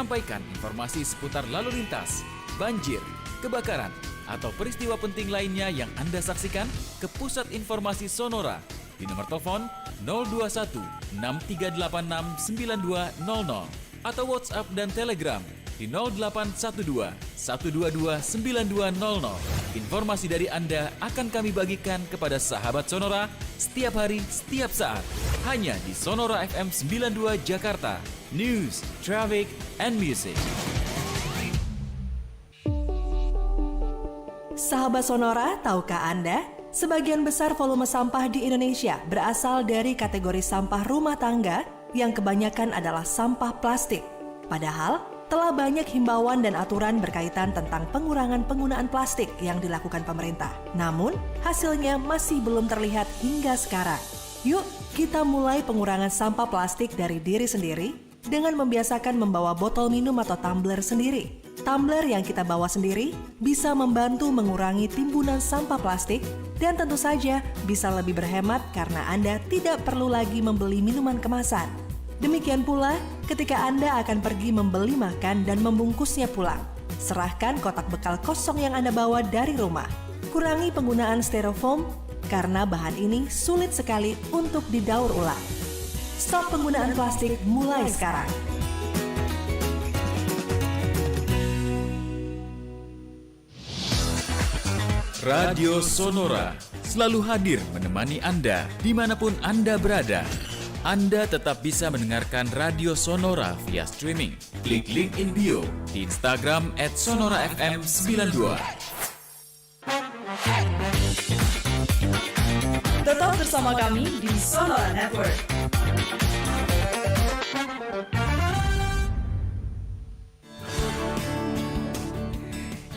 [SPEAKER 10] Sampaikan informasi seputar lalu lintas, banjir, kebakaran, atau peristiwa penting lainnya yang Anda saksikan ke Pusat Informasi Sonora di nomor telepon 021 6386 9200 atau WhatsApp dan Telegram di 0812 122 9200. Informasi dari Anda akan kami bagikan kepada sahabat Sonora setiap hari, setiap saat. Hanya di Sonora FM 92 Jakarta. News, traffic, and music.
[SPEAKER 5] Sahabat Sonora, tahukah Anda? Sebagian besar volume sampah di Indonesia berasal dari kategori sampah rumah tangga yang kebanyakan adalah sampah plastik. Padahal, telah banyak himbauan dan aturan berkaitan tentang pengurangan penggunaan plastik yang dilakukan pemerintah. Namun, hasilnya masih belum terlihat hingga sekarang. Yuk, kita mulai pengurangan sampah plastik dari diri sendiri dengan membiasakan membawa botol minum atau tumbler sendiri. Tumbler yang kita bawa sendiri bisa membantu mengurangi timbunan sampah plastik dan tentu saja bisa lebih berhemat karena Anda tidak perlu lagi membeli minuman kemasan. Demikian pula ketika Anda akan pergi membeli makan dan membungkusnya pulang. Serahkan kotak bekal kosong yang Anda bawa dari rumah. Kurangi penggunaan styrofoam karena bahan ini sulit sekali untuk didaur ulang. Stop penggunaan plastik mulai sekarang.
[SPEAKER 10] Radio Sonora selalu hadir menemani Anda dimanapun Anda berada. Anda tetap bisa mendengarkan Radio Sonora via streaming. Klik link in bio di Instagram @sonorafm92.
[SPEAKER 5] Tetap bersama kami di Sonora Network.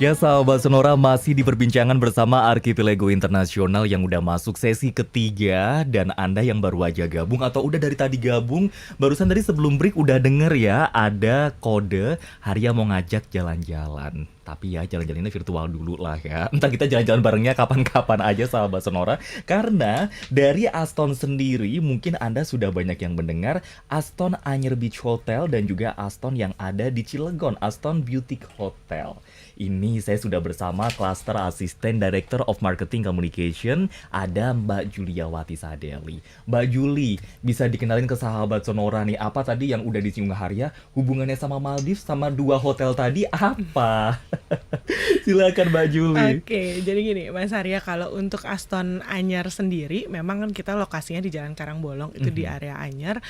[SPEAKER 1] Ya sahabat Sonora, masih di perbincangan bersama Archipelago Internasional yang udah masuk sesi ketiga. Dan Anda yang baru aja gabung atau udah dari tadi gabung, barusan tadi sebelum break udah denger ya, ada kode Haria mau ngajak jalan-jalan. Tapi ya jalan-jalannya virtual dulu lah ya. Entah kita jalan-jalan barengnya kapan-kapan aja sahabat Sonora. Karena dari Aston sendiri mungkin Anda sudah banyak yang mendengar Aston Anyer Beach Hotel dan juga Aston yang ada di Cilegon, Aston Boutique Hotel. Ini saya sudah bersama Cluster Assistant Director of Marketing Communication, ada Mbak Juliawati Sadeli. Mbak Juli, bisa dikenalin ke sahabat Sonora nih, apa tadi yang udah disinggung Haria, hubungannya sama Maldives sama 2 hotel tadi apa? Silakan Mbak Juli.
[SPEAKER 4] Oke, jadi gini Mas Arya, kalau untuk Aston Anyer sendiri memang kan kita lokasinya di Jalan Karangbolong, itu di area Anyer.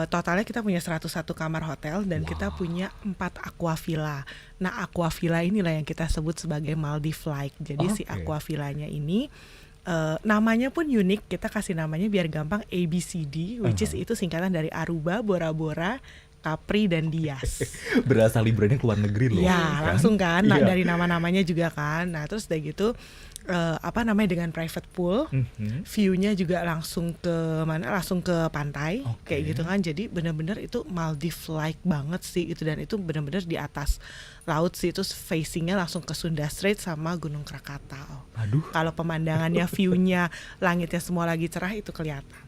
[SPEAKER 4] Totalnya kita punya 101 kamar hotel dan kita punya 4 aqua villa. Nah, aqua villa inilah yang kita sebut sebagai Maldives-like. Jadi si aqua villanya ini namanya pun unik, kita kasih namanya biar gampang ABCD, which is itu singkatan dari Aruba, Bora Bora, Capri dan Dias.
[SPEAKER 1] Berasa liburannya ke luar negeri loh.
[SPEAKER 4] Ya, langsung kan. Nah, dari nama-namanya juga kan. Nah, terus udah gitu dengan private pool, view-nya juga langsung ke mana? Langsung ke pantai, kayak gitu kan. Jadi benar-benar itu Maldives-like banget sih itu, dan itu benar-benar di atas laut sih, itu facingnya langsung ke Sunda Strait sama Gunung Krakatau.
[SPEAKER 1] Aduh.
[SPEAKER 4] Kalau pemandangannya, view-nya, langitnya semua lagi cerah itu kelihatan.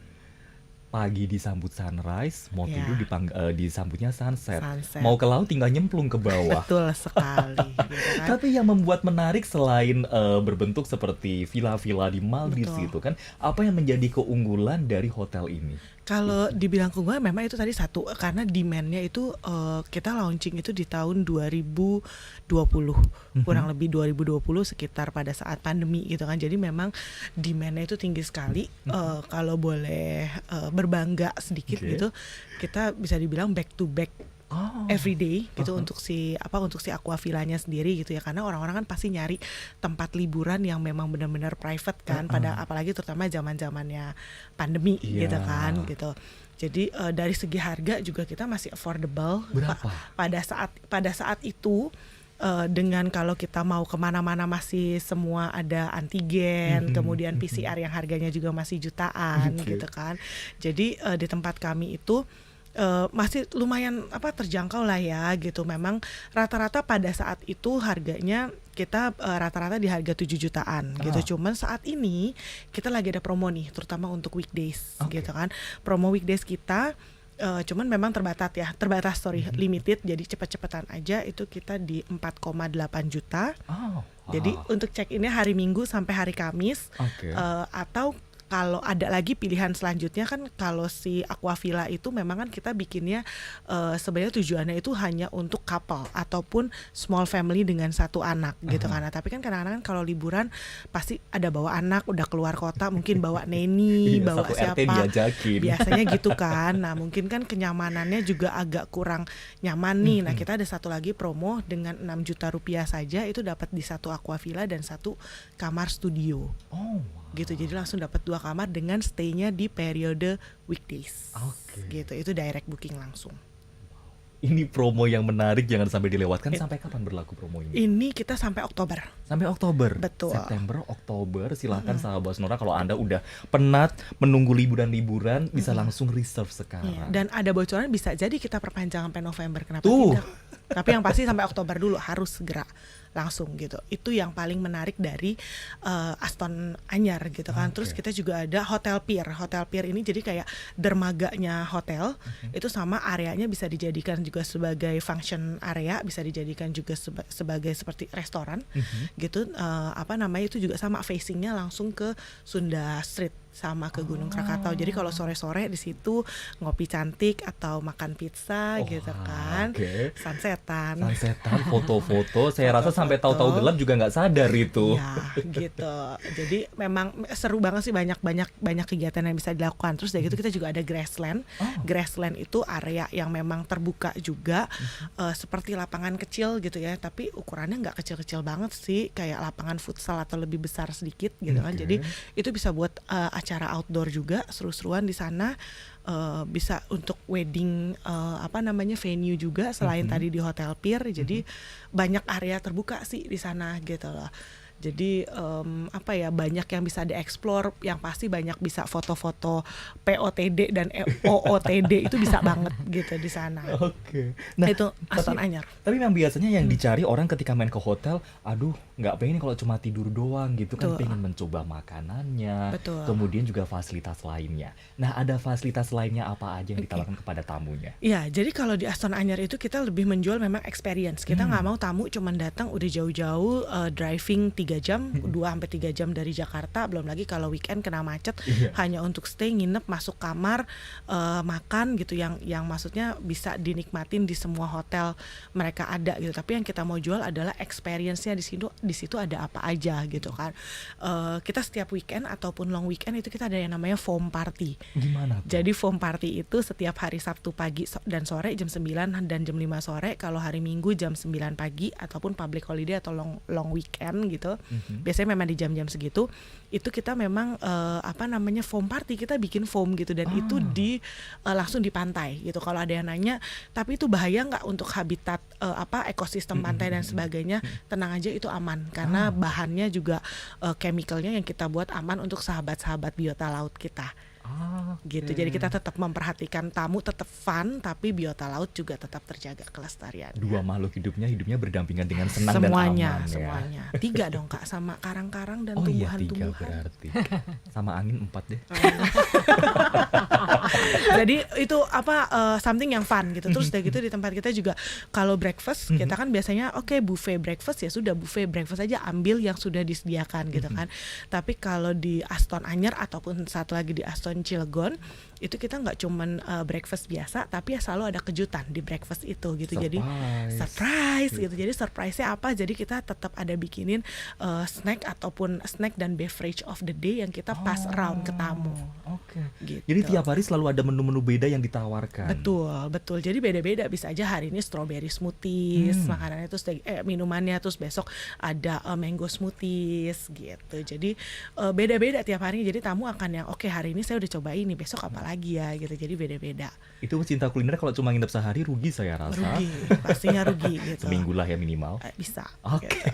[SPEAKER 1] Pagi disambut sunrise, mau
[SPEAKER 4] Ya.
[SPEAKER 1] tidur disambutnya sunset.
[SPEAKER 4] Sunset.
[SPEAKER 1] Mau ke laut tinggal nyemplung ke bawah.
[SPEAKER 4] Betul sekali. Gitu kan.
[SPEAKER 1] Tapi yang membuat menarik selain berbentuk seperti villa-villa di Maldives
[SPEAKER 4] Betul.
[SPEAKER 1] itu kan, apa yang menjadi keunggulan dari hotel ini?
[SPEAKER 4] Kalau dibilang keunggulan memang itu tadi satu, karena demand-nya itu kita launching itu di tahun 2020, kurang lebih 2020 sekitar pada saat pandemi gitu kan. Jadi memang demand-nya itu tinggi sekali. Kalau boleh berbangga sedikit gitu, kita bisa dibilang back to back every day gitu untuk si aqua villanya sendiri gitu ya, karena orang-orang kan pasti nyari tempat liburan yang memang benar-benar private kan, pada apalagi terutama zaman-zamannya pandemi gitu kan gitu. Jadi dari segi harga juga kita masih affordable.
[SPEAKER 1] Berapa?
[SPEAKER 4] Pada saat itu dengan kalau kita mau kemana-mana masih semua ada antigen, kemudian PCR yang harganya juga masih jutaan gitu kan. Jadi di tempat kami itu masih lumayan terjangkau lah ya gitu. Memang rata-rata pada saat itu harganya kita rata-rata di harga 7 jutaan gitu. Cuman saat ini kita lagi ada promo nih, terutama untuk weekdays gitu kan. Promo weekdays kita cuman memang limited, jadi cepet-cepetan aja, itu kita di 4,8 juta. Jadi untuk check-innya hari Minggu sampai hari Kamis. Atau kalau ada lagi pilihan selanjutnya kan, kalau si aqua villa itu memang kan kita bikinnya sebenarnya tujuannya itu hanya untuk couple ataupun small family dengan 1 anak gitu kan. Nah, tapi kan kadang-kadang kalau liburan pasti ada bawa anak, udah keluar kota mungkin bawa neni, bawa siapa, biasanya gitu kan. Nah, mungkin kan kenyamanannya juga agak kurang nyaman nih. Nah, kita ada satu lagi promo dengan 6 juta rupiah saja, itu dapat di 1 aqua villa dan 1 kamar studio. Gitu, jadi langsung dapat 2 kamar dengan stay-nya di periode weekdays. Gitu, itu direct booking langsung.
[SPEAKER 1] Ini promo yang menarik, jangan sampai dilewatkan. Sampai kapan berlaku promo ini?
[SPEAKER 4] Ini kita sampai Oktober.
[SPEAKER 1] Sampai Oktober.
[SPEAKER 4] Betul.
[SPEAKER 1] September, Oktober. Silahkan sahabat Sonora, kalau Anda udah penat menunggu liburan-liburan, bisa langsung reserve sekarang.
[SPEAKER 4] Iya, dan ada bocoran bisa jadi kita perpanjang sampai November, kenapa
[SPEAKER 1] Tuh.
[SPEAKER 4] tidak? Tapi yang pasti sampai Oktober dulu, harus segera langsung gitu. Itu yang paling menarik dari Aston Anyar gitu kan. Terus kita juga ada Hotel Pier. Hotel Pier ini jadi kayak dermaganya hotel. Itu sama areanya bisa dijadikan juga sebagai function area, bisa dijadikan juga sebagai seperti restoran gitu. Apa namanya, itu juga sama facingnya langsung ke Sunda Street sama ke Gunung Krakatau. Jadi kalau sore-sore di situ ngopi cantik atau makan pizza gitu kan. Sunsetan,
[SPEAKER 1] foto-foto. Saya rasa sampai tahu-tahu gelap juga nggak sadar itu.
[SPEAKER 4] Ya, gitu. Jadi memang seru banget sih, banyak kegiatan yang bisa dilakukan. Terus dari itu kita juga ada grassland. Grassland itu area yang memang terbuka juga, seperti lapangan kecil gitu ya. Tapi ukurannya nggak kecil-kecil banget sih, kayak lapangan futsal atau lebih besar sedikit gitu kan. Jadi itu bisa buat acara outdoor juga, seru-seruan di sana. Bisa untuk wedding venue juga selain tadi di Hotel Pier. Jadi banyak area terbuka sih di sana gitu loh. Jadi banyak yang bisa dieksplor, yang pasti banyak bisa foto-foto POTD dan OOTD itu bisa banget gitu di sana. Nah itu Aston Anyar.
[SPEAKER 1] Tapi memang biasanya yang dicari orang ketika main ke hotel, aduh nggak pengen kalau cuma tidur doang gitu kan, pengen mencoba makanannya, kemudian juga fasilitas lainnya. Nah ada fasilitas lainnya apa aja yang ditawarkan kepada tamunya?
[SPEAKER 4] Iya, jadi kalau di Aston Anyar itu kita lebih menjual memang experience. Kita nggak mau tamu cuma datang udah jauh-jauh driving 3 jam, 2-3 jam dari Jakarta, belum lagi kalau weekend kena macet, hanya untuk stay, nginep, masuk kamar, makan gitu, yang maksudnya bisa dinikmatin di semua hotel mereka ada gitu. Tapi yang kita mau jual adalah experience-nya di situ ada apa aja gitu kan. Kita setiap weekend ataupun long weekend itu kita ada yang namanya foam party.
[SPEAKER 1] Gimana tuh?
[SPEAKER 4] Jadi foam party itu setiap hari Sabtu pagi dan sore jam 9 dan jam 5 sore, kalau hari Minggu jam 9 pagi ataupun public holiday atau long weekend gitu. Biasanya memang di jam-jam segitu itu kita memang foam party, kita bikin foam gitu, dan itu langsung di pantai gitu. Kalau ada yang nanya, tapi itu bahaya nggak untuk habitat ekosistem pantai dan sebagainya, tenang aja, itu aman karena bahannya juga chemicalnya yang kita buat aman untuk sahabat-sahabat biota laut kita. Gitu. Jadi kita tetap memperhatikan tamu, tetap fun, tapi biota laut juga tetap terjaga kelestarian.
[SPEAKER 1] Dua makhluk hidupnya berdampingan dengan senang
[SPEAKER 4] semuanya,
[SPEAKER 1] dan aman.
[SPEAKER 4] Semuanya. 3 dong Kak, sama karang-karang dan
[SPEAKER 1] Oh
[SPEAKER 4] tumbuhan-tumbuhan.
[SPEAKER 1] iya 3 berarti. Sama angin 4 deh.
[SPEAKER 4] Jadi itu something yang fun gitu. Terus udah gitu di tempat kita juga kalau breakfast kita kan biasanya buffet breakfast, ya sudah buffet breakfast aja, ambil yang sudah disediakan gitu kan. Tapi kalau di Aston Anyar ataupun satu lagi di Aston Cilegon itu kita nggak cuman breakfast biasa, tapi ya selalu ada kejutan di breakfast itu gitu. Jadi surprise gitu. Jadi surprise-nya apa? Jadi kita tetap ada bikinin snack ataupun snack dan beverage of the day yang kita pass around ke tamu. Gitu.
[SPEAKER 1] Jadi tiap hari selalu ada menu-menu beda yang ditawarkan.
[SPEAKER 4] Betul. Jadi beda-beda, bisa aja hari ini strawberry smoothies, makanannya terus minumannya, terus besok ada mango smoothies gitu. Jadi beda-beda tiap hari. Jadi tamu akan yang hari ini saya udah coba ini, besok apa lagi ya gitu. Jadi beda-beda.
[SPEAKER 1] Itu pecinta kuliner kalau cuma nginep sehari rugi saya rasa.
[SPEAKER 4] Pastinya rugi gitu.
[SPEAKER 1] Seminggu lah ya minimal.
[SPEAKER 4] Bisa. Gitu.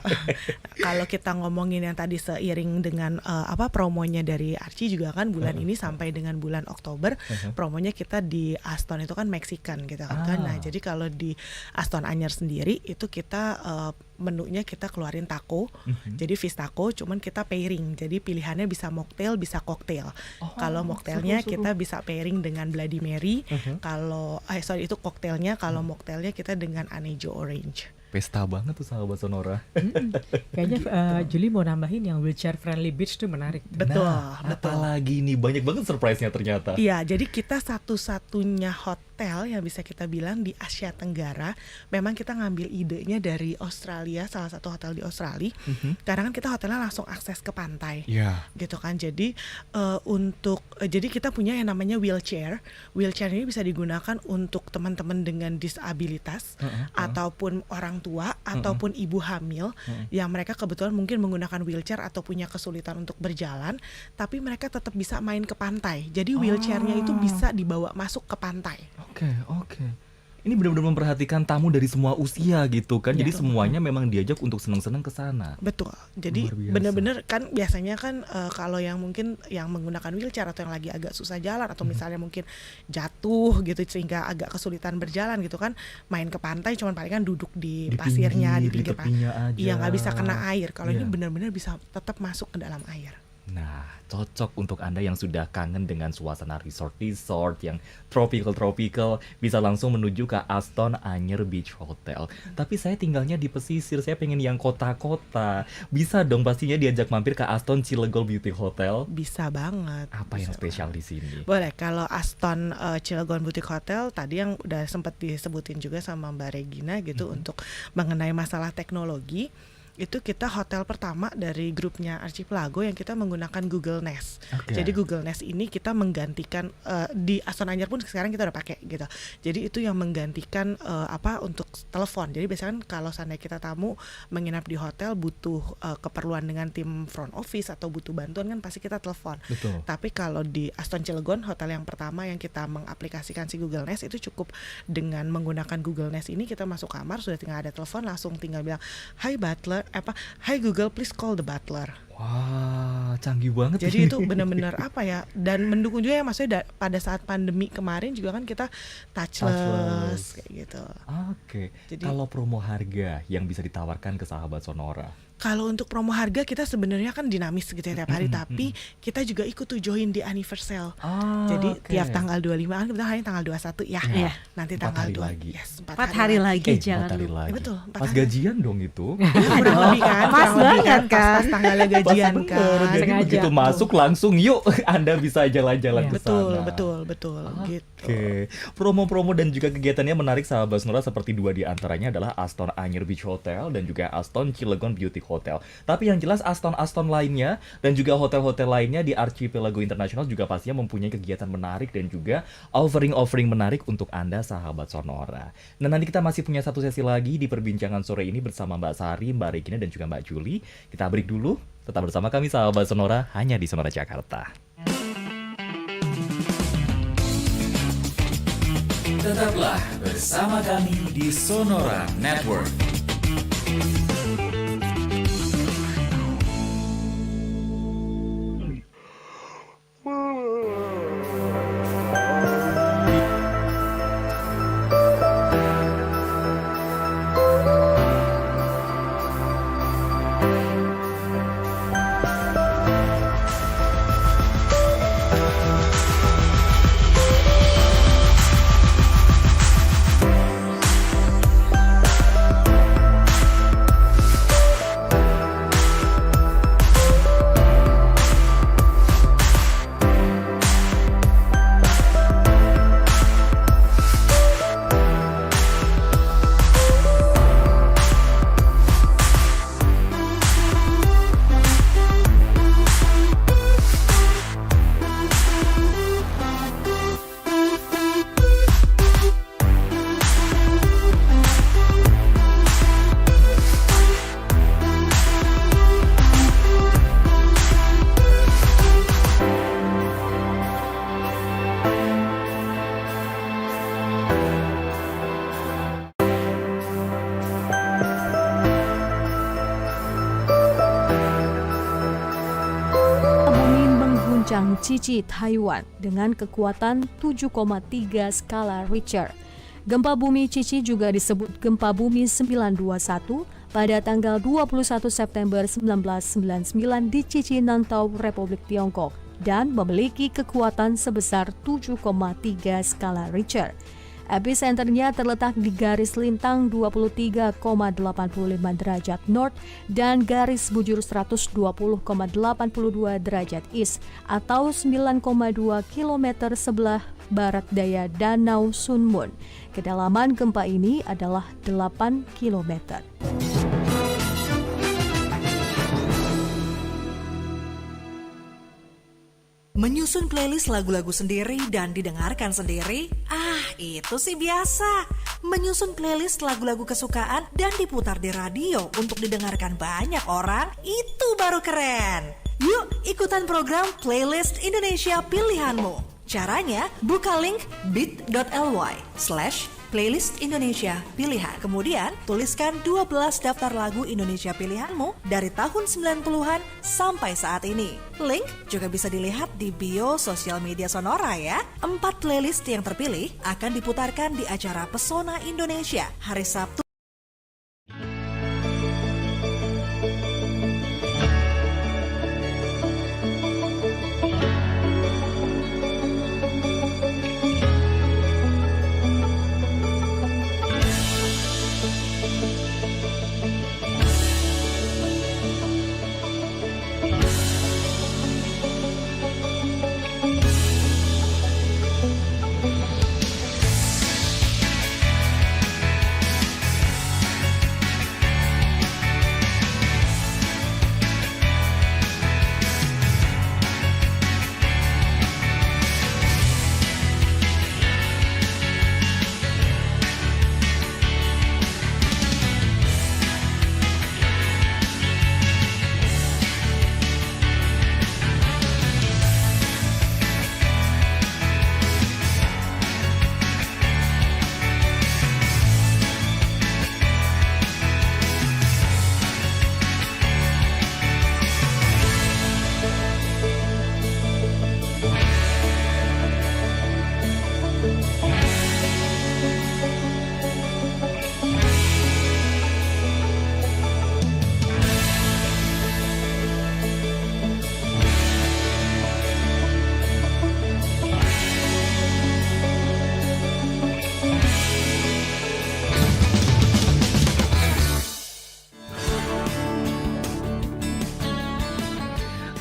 [SPEAKER 4] Kalau kita ngomongin yang tadi seiring dengan promonya dari Archie juga kan bulan ini sampai dengan bulan Oktober, promonya kita di Aston itu kan Mexican gitu kan. Nah, jadi kalau di Aston Anyar sendiri itu kita menunya kita keluarin taco. Jadi fish taco, cuman kita pairing. Jadi pilihannya bisa mocktail, bisa cocktail. Kalau mocktailnya kita bisa pairing dengan Bloody Mary. Kalau itu cocktailnya, kalau mocktailnya kita dengan Anejo Orange.
[SPEAKER 1] Pesta banget tuh sahabat Sonora.
[SPEAKER 2] Kayaknya Julie mau nambahin yang wheelchair friendly beach tuh menarik.
[SPEAKER 4] Betul.
[SPEAKER 1] Apalagi nih banyak banget surprise-nya ternyata.
[SPEAKER 4] Iya, jadi kita satu-satunya hotel yang bisa kita bilang di Asia Tenggara. Memang kita ngambil idenya dari Australia, salah satu hotel di Australia. Karena kan kita hotelnya langsung akses ke pantai. Gitu kan. Jadi jadi kita punya yang namanya wheelchair. Wheelchair ini bisa digunakan untuk teman-teman dengan disabilitas ataupun orang tua ataupun ibu hamil yang mereka kebetulan mungkin menggunakan wheelchair atau punya kesulitan untuk berjalan, tapi mereka tetap bisa main ke pantai. Jadi wheelchairnya itu bisa dibawa masuk ke pantai.
[SPEAKER 1] Oke. Ini benar-benar memperhatikan tamu dari semua usia gitu kan.
[SPEAKER 2] Iya.
[SPEAKER 1] Jadi semuanya memang diajak untuk senang-senang ke sana.
[SPEAKER 4] Betul. Jadi
[SPEAKER 1] Luar biasa.
[SPEAKER 4] bener-bener kan biasanya kan kalau yang mungkin yang menggunakan wheelchair atau yang lagi agak susah jalan atau misalnya mungkin jatuh gitu sehingga agak kesulitan berjalan gitu kan, main ke pantai cuman paling kan duduk di pasirnya di pinggir
[SPEAKER 1] tepinya aja.
[SPEAKER 4] Iya, nggak bisa kena air. Kalau ini
[SPEAKER 1] Iya.
[SPEAKER 4] benar-benar bisa tetap masuk ke dalam air.
[SPEAKER 1] Nah, cocok untuk Anda yang sudah kangen dengan suasana resort yang tropical, bisa langsung menuju ke Aston Anyer Beach Hotel. Tapi saya tinggalnya di pesisir, saya pengen yang kota-kota. Bisa dong pastinya diajak mampir ke Aston Cilegon Beauty Hotel.
[SPEAKER 4] Bisa banget.
[SPEAKER 1] Apa yang
[SPEAKER 4] Bisa
[SPEAKER 1] spesial di sini?
[SPEAKER 4] Boleh, kalau Aston Cilegon Boutique Hotel tadi yang udah sempat disebutin juga sama Mbak Regina gitu untuk mengenai masalah teknologi. Itu kita hotel pertama dari grupnya Archipelago yang kita menggunakan Google Nest.
[SPEAKER 1] Oke.
[SPEAKER 4] Jadi Google Nest ini kita menggantikan di Aston Anyer pun sekarang kita udah pakai gitu. Jadi itu yang menggantikan untuk telepon. Jadi biasanya kan kalau seandainya kita tamu menginap di hotel butuh keperluan dengan tim front office atau butuh bantuan kan pasti kita telepon.
[SPEAKER 1] Betul.
[SPEAKER 4] Tapi kalau di Aston Cilegon, hotel yang pertama yang kita mengaplikasikan si Google Nest itu cukup dengan menggunakan Google Nest ini kita masuk kamar sudah tinggal ada telepon langsung tinggal bilang, "Hai butler," "Hai Google, please call the butler."
[SPEAKER 1] Wah, canggih banget.
[SPEAKER 4] Jadi itu benar-benar dan mendukung juga ya, maksudnya pada saat pandemi kemarin juga kan kita touchless kayak gitu.
[SPEAKER 1] Oke.
[SPEAKER 4] Jadi-
[SPEAKER 1] Kalau promo harga yang bisa ditawarkan ke sahabat Sonora.
[SPEAKER 4] Kalau untuk promo harga kita sebenarnya kan dinamis gitu ya tiap hari, tapi kita juga ikut tuh join di anniversary. Jadi
[SPEAKER 1] oke.
[SPEAKER 4] tiap tanggal 25 kan kita hari tanggal 21 ya.
[SPEAKER 3] Iya.
[SPEAKER 4] Nanti
[SPEAKER 1] 4
[SPEAKER 4] tanggal
[SPEAKER 1] hari
[SPEAKER 4] 2.
[SPEAKER 1] lagi.
[SPEAKER 4] Yes,
[SPEAKER 3] 4 hari lagi,
[SPEAKER 1] 4
[SPEAKER 3] jangan
[SPEAKER 1] hari
[SPEAKER 3] lupa.
[SPEAKER 1] lagi.
[SPEAKER 4] Betul, 4
[SPEAKER 1] Pas
[SPEAKER 4] hari.
[SPEAKER 1] gajian dong itu.
[SPEAKER 4] Kurang lebih kan,
[SPEAKER 3] Pas
[SPEAKER 4] kurang lebih
[SPEAKER 3] banget kan.
[SPEAKER 4] pas tanggalnya gajian
[SPEAKER 1] Pas
[SPEAKER 4] kan.
[SPEAKER 1] bener. Jadi
[SPEAKER 2] sengaja.
[SPEAKER 1] begitu masuk langsung yuk Anda bisa jalan-jalan
[SPEAKER 2] Iya.
[SPEAKER 1] ke sana.
[SPEAKER 4] Betul gitu.
[SPEAKER 1] Oke, promo-promo dan juga kegiatannya menarik sahabat Sonora seperti dua di antaranya adalah Aston Anyer Beach Hotel dan juga Aston Cilegon Beauty Hotel. Tapi yang jelas Aston lainnya dan juga hotel-hotel lainnya di Archipelago International juga pastinya mempunyai kegiatan menarik dan juga offering-offering menarik untuk Anda sahabat Sonora. Nah, nanti kita masih punya satu sesi lagi di perbincangan sore ini bersama Mbak Sari, Mbak Regina dan juga Mbak Juli. Kita break dulu. Tetap bersama kami sahabat Sonora hanya di Sonora Jakarta.
[SPEAKER 9] Tetaplah bersama kami di Sonora Network.
[SPEAKER 6] mengguncang Chichi, Taiwan dengan kekuatan 7,3 skala Richter. Gempa bumi Chichi juga disebut gempa bumi 921 pada tanggal 21 September 1999 di Chichi, Nantau, Republik Tiongkok dan memiliki kekuatan sebesar 7,3 skala Richter. Epicenternya terletak di garis lintang 23,85 derajat North dan garis bujur 120,82 derajat East atau 9,2 km sebelah barat daya Danau Sunmun. Kedalaman gempa ini adalah 8 km.
[SPEAKER 5] Menyusun playlist lagu-lagu sendiri dan didengarkan sendiri? Itu sih biasa. Menyusun playlist lagu-lagu kesukaan dan diputar di radio untuk didengarkan banyak orang, itu baru keren. Yuk ikutan program Playlist Indonesia Pilihanmu. Caranya, buka link bit.ly/playlist playlist Indonesia pilihan. Kemudian, tuliskan 12 daftar lagu Indonesia pilihanmu dari tahun 90-an sampai saat ini. Link juga bisa dilihat di bio sosial media Sonora ya. 4 playlist yang terpilih akan diputarkan di acara Pesona Indonesia hari Sabtu.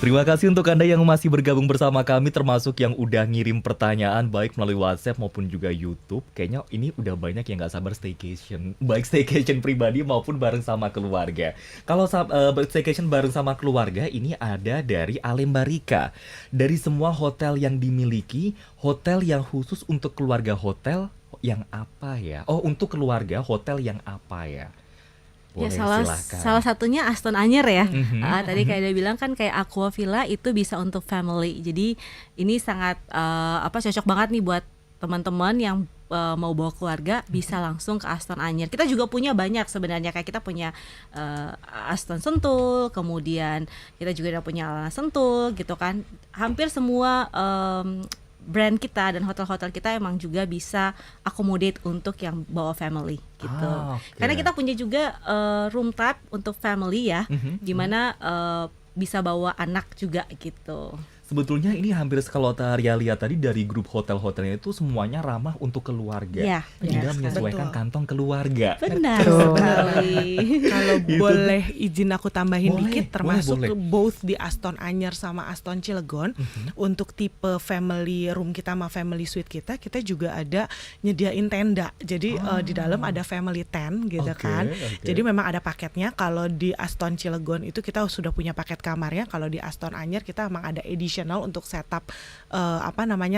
[SPEAKER 1] Terima kasih untuk Anda yang masih bergabung bersama kami, termasuk yang udah ngirim pertanyaan baik melalui WhatsApp maupun juga YouTube. Kayaknya ini udah banyak yang gak sabar staycation, baik staycation pribadi maupun bareng sama keluarga. Kalau staycation bareng sama keluarga, ini ada dari Alembarika. Dari semua hotel yang dimiliki, hotel yang khusus untuk keluarga hotel yang apa ya? Oh, untuk keluarga hotel yang apa ya?
[SPEAKER 3] Ya,
[SPEAKER 1] Boleh,
[SPEAKER 3] salah satunya Aston Anyer ya.
[SPEAKER 1] Mhm.
[SPEAKER 3] Tadi kayak dia bilang kan kayak Aqua Villa itu bisa untuk family. Jadi ini sangat cocok banget nih buat teman-teman yang mau bawa keluarga, bisa langsung ke Aston Anyer. Kita juga punya banyak sebenarnya, kayak kita punya Aston Sentul, kemudian kita juga udah punya Alana Sentul gitu kan. Hampir semua brand kita dan hotel-hotel kita emang juga bisa accommodate untuk yang bawa family gitu.
[SPEAKER 1] Oke.
[SPEAKER 3] Karena kita punya juga room type untuk family ya, gimana bisa bawa anak juga gitu.
[SPEAKER 1] Sebetulnya ini hampir kalau Taria lihat tadi dari grup hotel-hotelnya itu semuanya ramah untuk keluarga.
[SPEAKER 3] Iya,
[SPEAKER 1] Tinggal
[SPEAKER 3] benar
[SPEAKER 1] menyesuaikan
[SPEAKER 4] sekali.
[SPEAKER 1] kantong keluarga.
[SPEAKER 3] Benar
[SPEAKER 4] Betul.
[SPEAKER 3] sekali.
[SPEAKER 4] Kalau boleh izin aku tambahin
[SPEAKER 1] Boleh,
[SPEAKER 4] dikit, termasuk
[SPEAKER 1] boleh.
[SPEAKER 4] both di Aston Anyer sama Aston Cilegon, untuk tipe family room kita sama family suite kita juga ada nyediain tenda. Jadi di dalam ada family tent gitu
[SPEAKER 1] Oke,
[SPEAKER 4] kan.
[SPEAKER 1] oke.
[SPEAKER 4] Jadi memang ada paketnya. Kalau di Aston Cilegon itu kita sudah punya paket kamarnya. Kalau di Aston Anyer kita emang ada additional untuk setup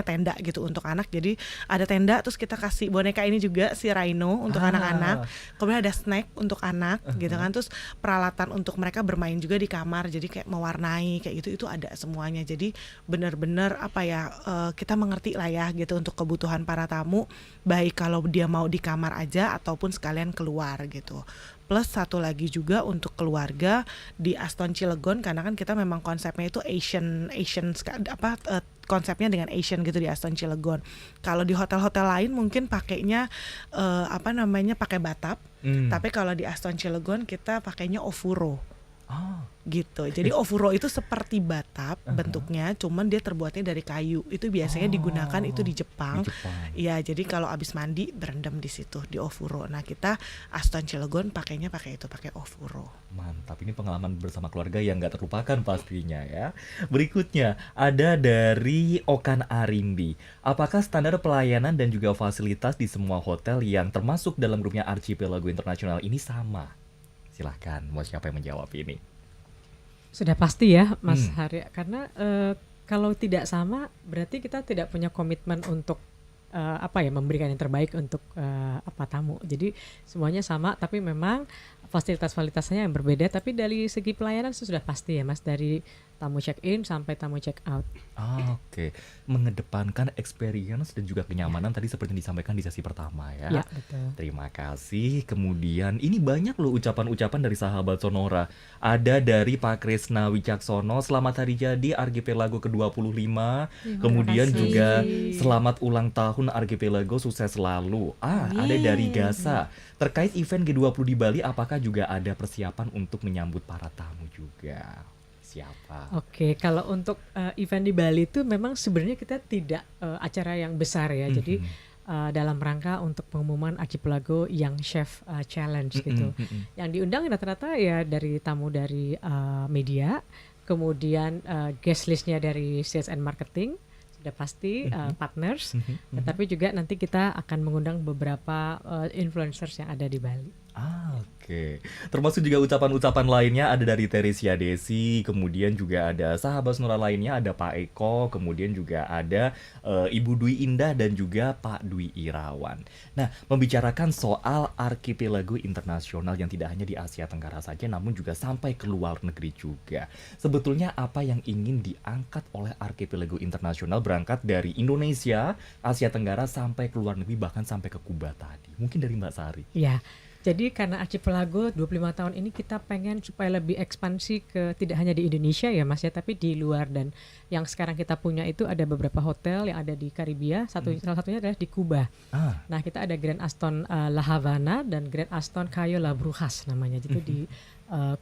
[SPEAKER 4] tenda gitu untuk anak. Jadi ada tenda, terus kita kasih boneka ini juga si Rhino untuk anak-anak. Kemudian ada snack untuk anak gitu kan. Terus peralatan untuk mereka bermain juga di kamar. Jadi kayak mewarnai kayak gitu, itu ada semuanya. Jadi benar-benar kita mengerti lah ya gitu untuk kebutuhan para tamu, baik kalau dia mau di kamar aja ataupun sekalian keluar gitu. Plus satu lagi juga untuk keluarga di Aston Cilegon, karena kan kita memang konsepnya itu konsepnya dengan Asian gitu di Aston Cilegon. Kalau di hotel-hotel lain mungkin pakainya pakai batap, tapi kalau di Aston Cilegon kita pakainya ofuro. Gitu. Jadi ofuro itu seperti batap bentuknya, cuman dia terbuatnya dari kayu. Itu biasanya digunakan itu di Jepang. Iya, jadi kalau abis mandi berendam di situ di ofuro. Nah, kita Aston Cilegon pakainya pakai ofuro.
[SPEAKER 1] Mantap, ini pengalaman bersama keluarga yang gak terlupakan pastinya ya. Berikutnya ada dari Okan Arimbi. Apakah standar pelayanan dan juga fasilitas di semua hotel yang termasuk dalam grupnya Archipelago International ini sama? Silahkan, mau siapa yang menjawab ini?
[SPEAKER 2] Sudah pasti ya Mas Hari, karena kalau tidak sama berarti kita tidak punya komitmen untuk memberikan yang terbaik untuk tamu. Jadi semuanya sama, tapi memang fasilitas-fasilitasnya yang berbeda. Tapi dari segi pelayanan sudah pasti ya Mas, dari tamu check in sampai tamu check out.
[SPEAKER 1] Oke, mengedepankan experience dan juga kenyamanan tadi seperti yang disampaikan di sesi pertama ya.
[SPEAKER 2] Ya, betul.
[SPEAKER 1] Terima kasih. Kemudian ini banyak loh ucapan-ucapan dari sahabat Sonora. Ada dari Pak Krisna Wicaksono, selamat hari jadi Archipelago ke-25. Kemudian
[SPEAKER 3] kasih.
[SPEAKER 1] juga selamat ulang tahun Archipelago, sukses selalu. Ada dari Gasa. Terkait event G20 di Bali, apakah juga ada persiapan untuk menyambut para tamu juga? Siapa?
[SPEAKER 2] Oke, kalau untuk event di Bali itu memang sebenarnya kita tidak acara yang besar ya. Jadi dalam rangka untuk pengumuman Archipelago Young Chef Challenge gitu. Yang diundang rata-rata ya dari tamu dari media, kemudian guest listnya dari sales and marketing, sudah pasti partners, tetapi juga nanti kita akan mengundang beberapa influencers yang ada di Bali.
[SPEAKER 1] Oke. Termasuk juga ucapan-ucapan lainnya ada dari Teresia Desi, kemudian juga ada sahabat Sonora lainnya, ada Pak Eko, kemudian juga ada Ibu Dwi Indah dan juga Pak Dwi Irawan. Nah, membicarakan soal Archipelago internasional yang tidak hanya di Asia Tenggara saja, namun juga sampai ke luar negeri juga. Sebetulnya apa yang ingin diangkat oleh Archipelago internasional berangkat dari Indonesia, Asia Tenggara sampai ke luar negeri, bahkan sampai ke Kuba tadi. Mungkin dari Mbak Sari.
[SPEAKER 2] Ya. Jadi karena Archipelago 25 tahun ini kita pengen supaya lebih ekspansi ke tidak hanya di Indonesia ya Mas ya, tapi di luar, dan yang sekarang kita punya itu ada beberapa hotel yang ada di Karibia, salah satunya adalah di Kuba. Nah, kita ada Grand Aston La Havana dan Grand Aston Cayo La Brujas namanya, itu di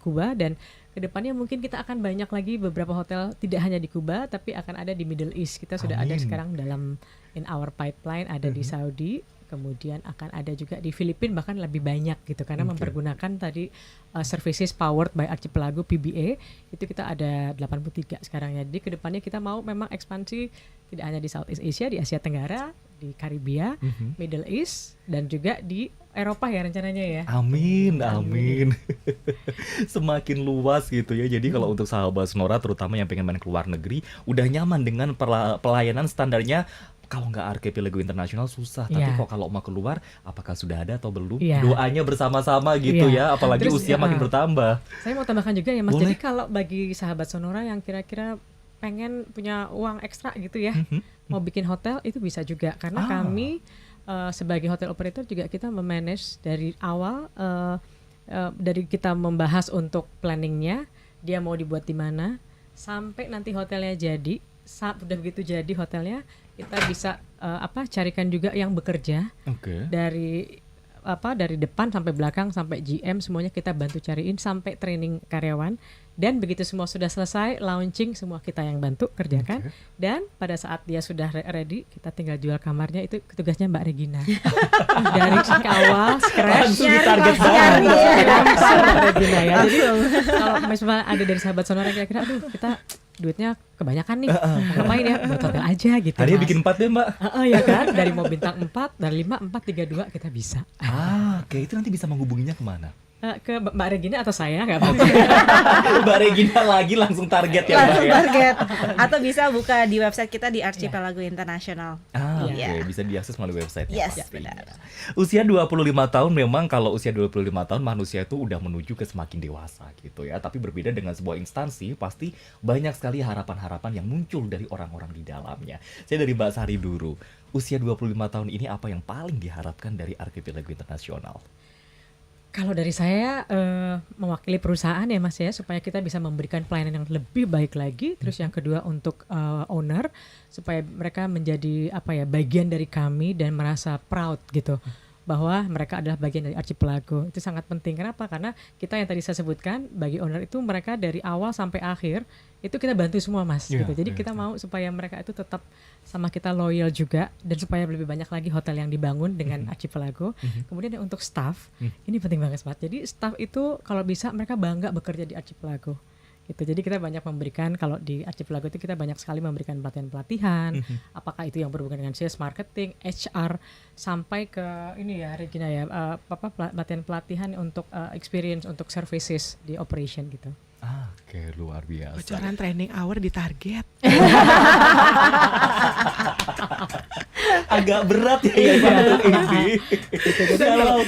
[SPEAKER 2] Kuba, dan kedepannya mungkin kita akan banyak lagi beberapa hotel tidak hanya di Kuba tapi akan ada di Middle East. Kita sudah ada sekarang dalam in our pipeline, ada di Saudi, kemudian akan ada juga di Filipina, bahkan lebih banyak gitu karena mempergunakan tadi services powered by Archipelago PBA, itu kita ada 83 sekarang ya. Jadi kedepannya kita mau memang ekspansi tidak hanya di Southeast Asia, di Asia Tenggara, di Karibia, Middle East, dan juga di Eropa ya rencananya ya.
[SPEAKER 1] Amin. Semakin luas gitu ya. Jadi kalau untuk sahabat Sonora terutama yang pengen main ke luar negeri, udah nyaman dengan pelayanan standarnya. Kalau nggak Archipelago internasional susah, tapi kok kalau mau keluar, apakah sudah ada atau belum? Doanya bersama-sama gitu ya, apalagi
[SPEAKER 2] terus,
[SPEAKER 1] usia makin bertambah.
[SPEAKER 2] Saya mau tambahkan juga ya Mas,
[SPEAKER 1] Boleh.
[SPEAKER 2] jadi kalau bagi sahabat Sonora yang kira-kira pengen punya uang ekstra gitu ya, mau bikin hotel itu bisa juga, karena kami sebagai hotel operator juga kita memanage dari awal, dari kita membahas untuk planningnya, dia mau dibuat di mana, sampai nanti hotelnya jadi. Udah begitu jadi hotelnya, kita bisa carikan juga yang bekerja dari depan sampai belakang sampai GM, semuanya kita bantu cariin sampai training karyawan, dan begitu semua sudah selesai launching, semua kita yang bantu kerjakan, dan pada saat dia sudah ready kita tinggal jual kamarnya, itu tugasnya Mbak Regina. Dari awal scratch
[SPEAKER 1] langsung ditarget banget
[SPEAKER 2] Mbak Regina ya. Jadi kalau misalnya ada dari sahabat Sonora kira-kira kita duitnya kebanyakan nih, ngapain ya, buat hotel aja gitu.
[SPEAKER 1] Hadiah bikin 4 deh Mbak.
[SPEAKER 2] Ya kan, dari mau bintang 4, dari 5, 4, 3, 2 kita bisa.
[SPEAKER 1] Oke, itu nanti bisa menghubunginya kemana?
[SPEAKER 2] Ke Mbak Regina atau saya nggak apa-apa.
[SPEAKER 1] Mbak Regina lagi langsung target ya Mbak
[SPEAKER 3] Langsung
[SPEAKER 1] ya.
[SPEAKER 3] target. Atau bisa buka di website kita di Archipelago International.
[SPEAKER 1] Oke, bisa diakses melalui website.
[SPEAKER 3] Yes,
[SPEAKER 1] pastinya.
[SPEAKER 3] benar.
[SPEAKER 1] Usia 25 tahun, memang kalau usia 25 tahun manusia itu udah menuju ke semakin dewasa gitu ya. Tapi berbeda dengan sebuah instansi, pasti banyak sekali harapan-harapan yang muncul dari orang-orang di dalamnya. Saya dari Mbak Sari dulu. Usia 25 tahun ini apa yang paling diharapkan dari Archipelago Internasional?
[SPEAKER 2] Kalau dari saya mewakili perusahaan ya Mas ya, supaya kita bisa memberikan pelayanan yang lebih baik lagi. Terus yang kedua untuk owner, supaya mereka menjadi bagian dari kami dan merasa proud gitu, bahwa mereka adalah bagian dari Archipelago. Itu sangat penting. Kenapa? Karena kita yang tadi saya sebutkan, bagi owner itu mereka dari awal sampai akhir itu kita bantu semua Mas gitu. Jadi kita mau supaya mereka itu tetap sama kita loyal juga, dan supaya lebih banyak lagi hotel yang dibangun dengan Archipelago. Kemudian untuk staff, ini penting banget Mas. Jadi staff itu kalau bisa mereka bangga bekerja di Archipelago gitu. Jadi kita banyak memberikan, kalau di Archipelago itu kita banyak sekali memberikan pelatihan-pelatihan, apakah itu yang berhubungan dengan sales, marketing, HR, sampai ke ini ya Regina ya, pelatihan-pelatihan untuk experience, untuk services di operation gitu.
[SPEAKER 1] Oke, luar biasa.
[SPEAKER 4] Bocoran training hour di target.
[SPEAKER 1] Agak berat ya untuk ini. Kalau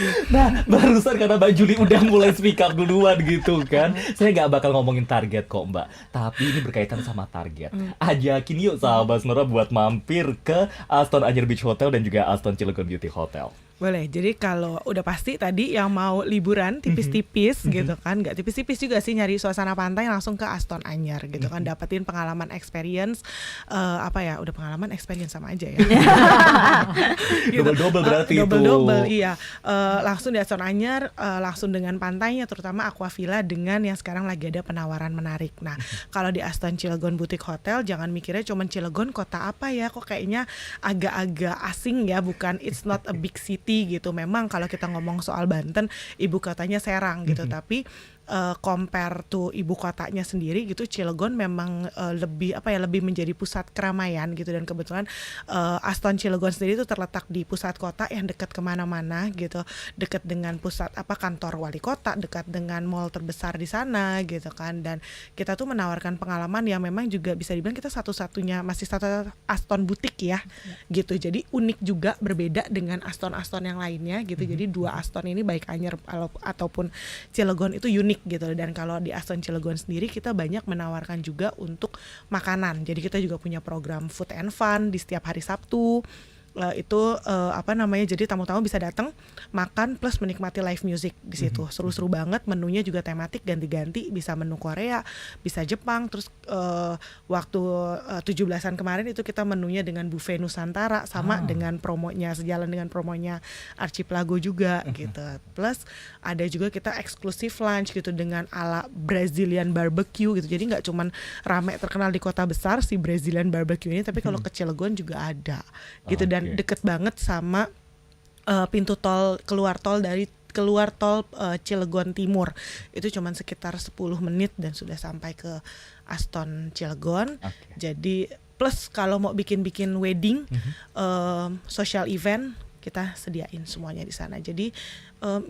[SPEAKER 1] barusan karena Mbak Juli udah mulai speak up duluan gitu kan, saya nggak bakal ngomongin target kok Mbak, tapi ini berkaitan sama target. Ajakin yuk sahabat Sonora buat mampir ke Aston Anyer Beach Hotel dan juga Aston Cilegon Beauty Hotel.
[SPEAKER 4] Boleh, jadi kalau udah pasti tadi yang mau liburan tipis-tipis gitu kan, nggak tipis-tipis juga sih, nyari suasana pantai langsung ke Aston Anyer gitu kan, dapetin pengalaman experience, udah pengalaman experience sama aja ya.
[SPEAKER 1] Double-double berarti itu.
[SPEAKER 4] Double-double, iya. Langsung di Aston Anyer, langsung dengan pantainya, terutama Aquavilla dengan yang sekarang lagi ada penawaran menarik. Nah, kalau di Aston Cilegon Boutique Hotel, jangan mikirnya cuman Cilegon kota apa ya, kok kayaknya agak-agak asing ya, bukan, it's not a big city gitu. Memang kalau kita ngomong soal Banten, ibu kotanya Serang gitu, tapi compare to ibu kotanya sendiri gitu, Cilegon memang lebih menjadi pusat keramaian gitu, dan kebetulan Aston Cilegon sendiri itu terletak di pusat kota yang dekat kemana-mana gitu, dekat dengan pusat kantor wali kota, dekat dengan mall terbesar di sana gitu kan, dan kita tuh menawarkan pengalaman yang memang juga bisa dibilang kita satu-satunya, masih satu Aston Boutique ya gitu, jadi unik juga, berbeda dengan Aston yang lainnya gitu. Jadi dua Aston ini baik Anyer ataupun Cilegon itu unik gitu. Dan kalau di Aston Cilegon sendiri kita banyak menawarkan juga untuk makanan. Jadi kita juga punya program food and fun di setiap hari Sabtu. Jadi tamu-tamu bisa datang makan plus menikmati live music di situ. Seru-seru banget, menunya juga tematik, ganti-ganti, bisa menu Korea, bisa Jepang. Terus waktu 17-an kemarin itu kita menunya dengan buffet Nusantara, sama dengan promonya, sejalan dengan promonya Archipelago juga gitu. Plus ada juga kita eksklusif lunch gitu dengan ala Brazilian barbecue gitu. Jadi nggak cuman rame terkenal di kota besar si Brazilian barbecue ini, tapi kalau ke Cilegon juga ada gitu. Dan deket banget sama pintu tol, keluar tol Cilegon Timur. Itu cuman sekitar 10 menit dan sudah sampai ke Aston Cilegon. Jadi plus kalau mau bikin wedding, social event, kita sediain semuanya di sana. Jadi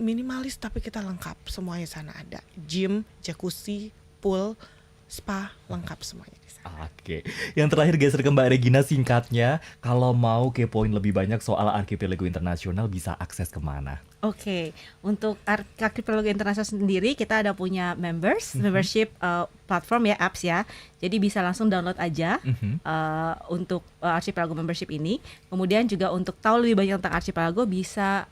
[SPEAKER 4] minimalis tapi kita lengkap, semuanya di sana ada. Gym, jacuzzi, pool, spa, lengkap semuanya di sana.
[SPEAKER 1] Oke, yang terakhir geser ke Mbak Regina singkatnya, kalau mau kepoin lebih banyak soal Archipelago Internasional bisa akses kemana?
[SPEAKER 3] Oke, untuk Archipelago Internasional sendiri kita ada punya membership platform ya, apps ya. Jadi bisa langsung download aja untuk Archipelago membership ini. Kemudian juga untuk tahu lebih banyak tentang Archipelago bisa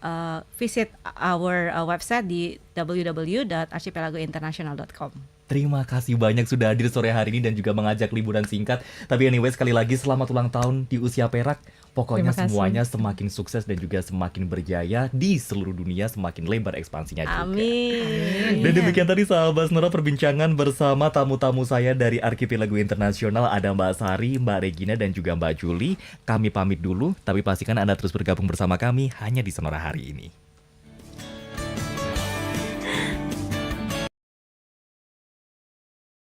[SPEAKER 3] visit our website di www.archipelagointernational.com.
[SPEAKER 1] Terima kasih banyak sudah hadir sore hari ini dan juga mengajak liburan singkat. Tapi anyway, sekali lagi selamat ulang tahun di usia perak. Pokoknya semuanya semakin sukses dan juga semakin berjaya di seluruh dunia, semakin lebar ekspansinya juga.
[SPEAKER 3] Amin.
[SPEAKER 1] Dan demikian tadi sahabat Sonora perbincangan bersama tamu-tamu saya dari Archipelago Internasional. Ada Mbak Sari, Mbak Regina dan juga Mbak Juli. Kami pamit dulu, tapi pastikan Anda terus bergabung bersama kami hanya di Sonora hari ini.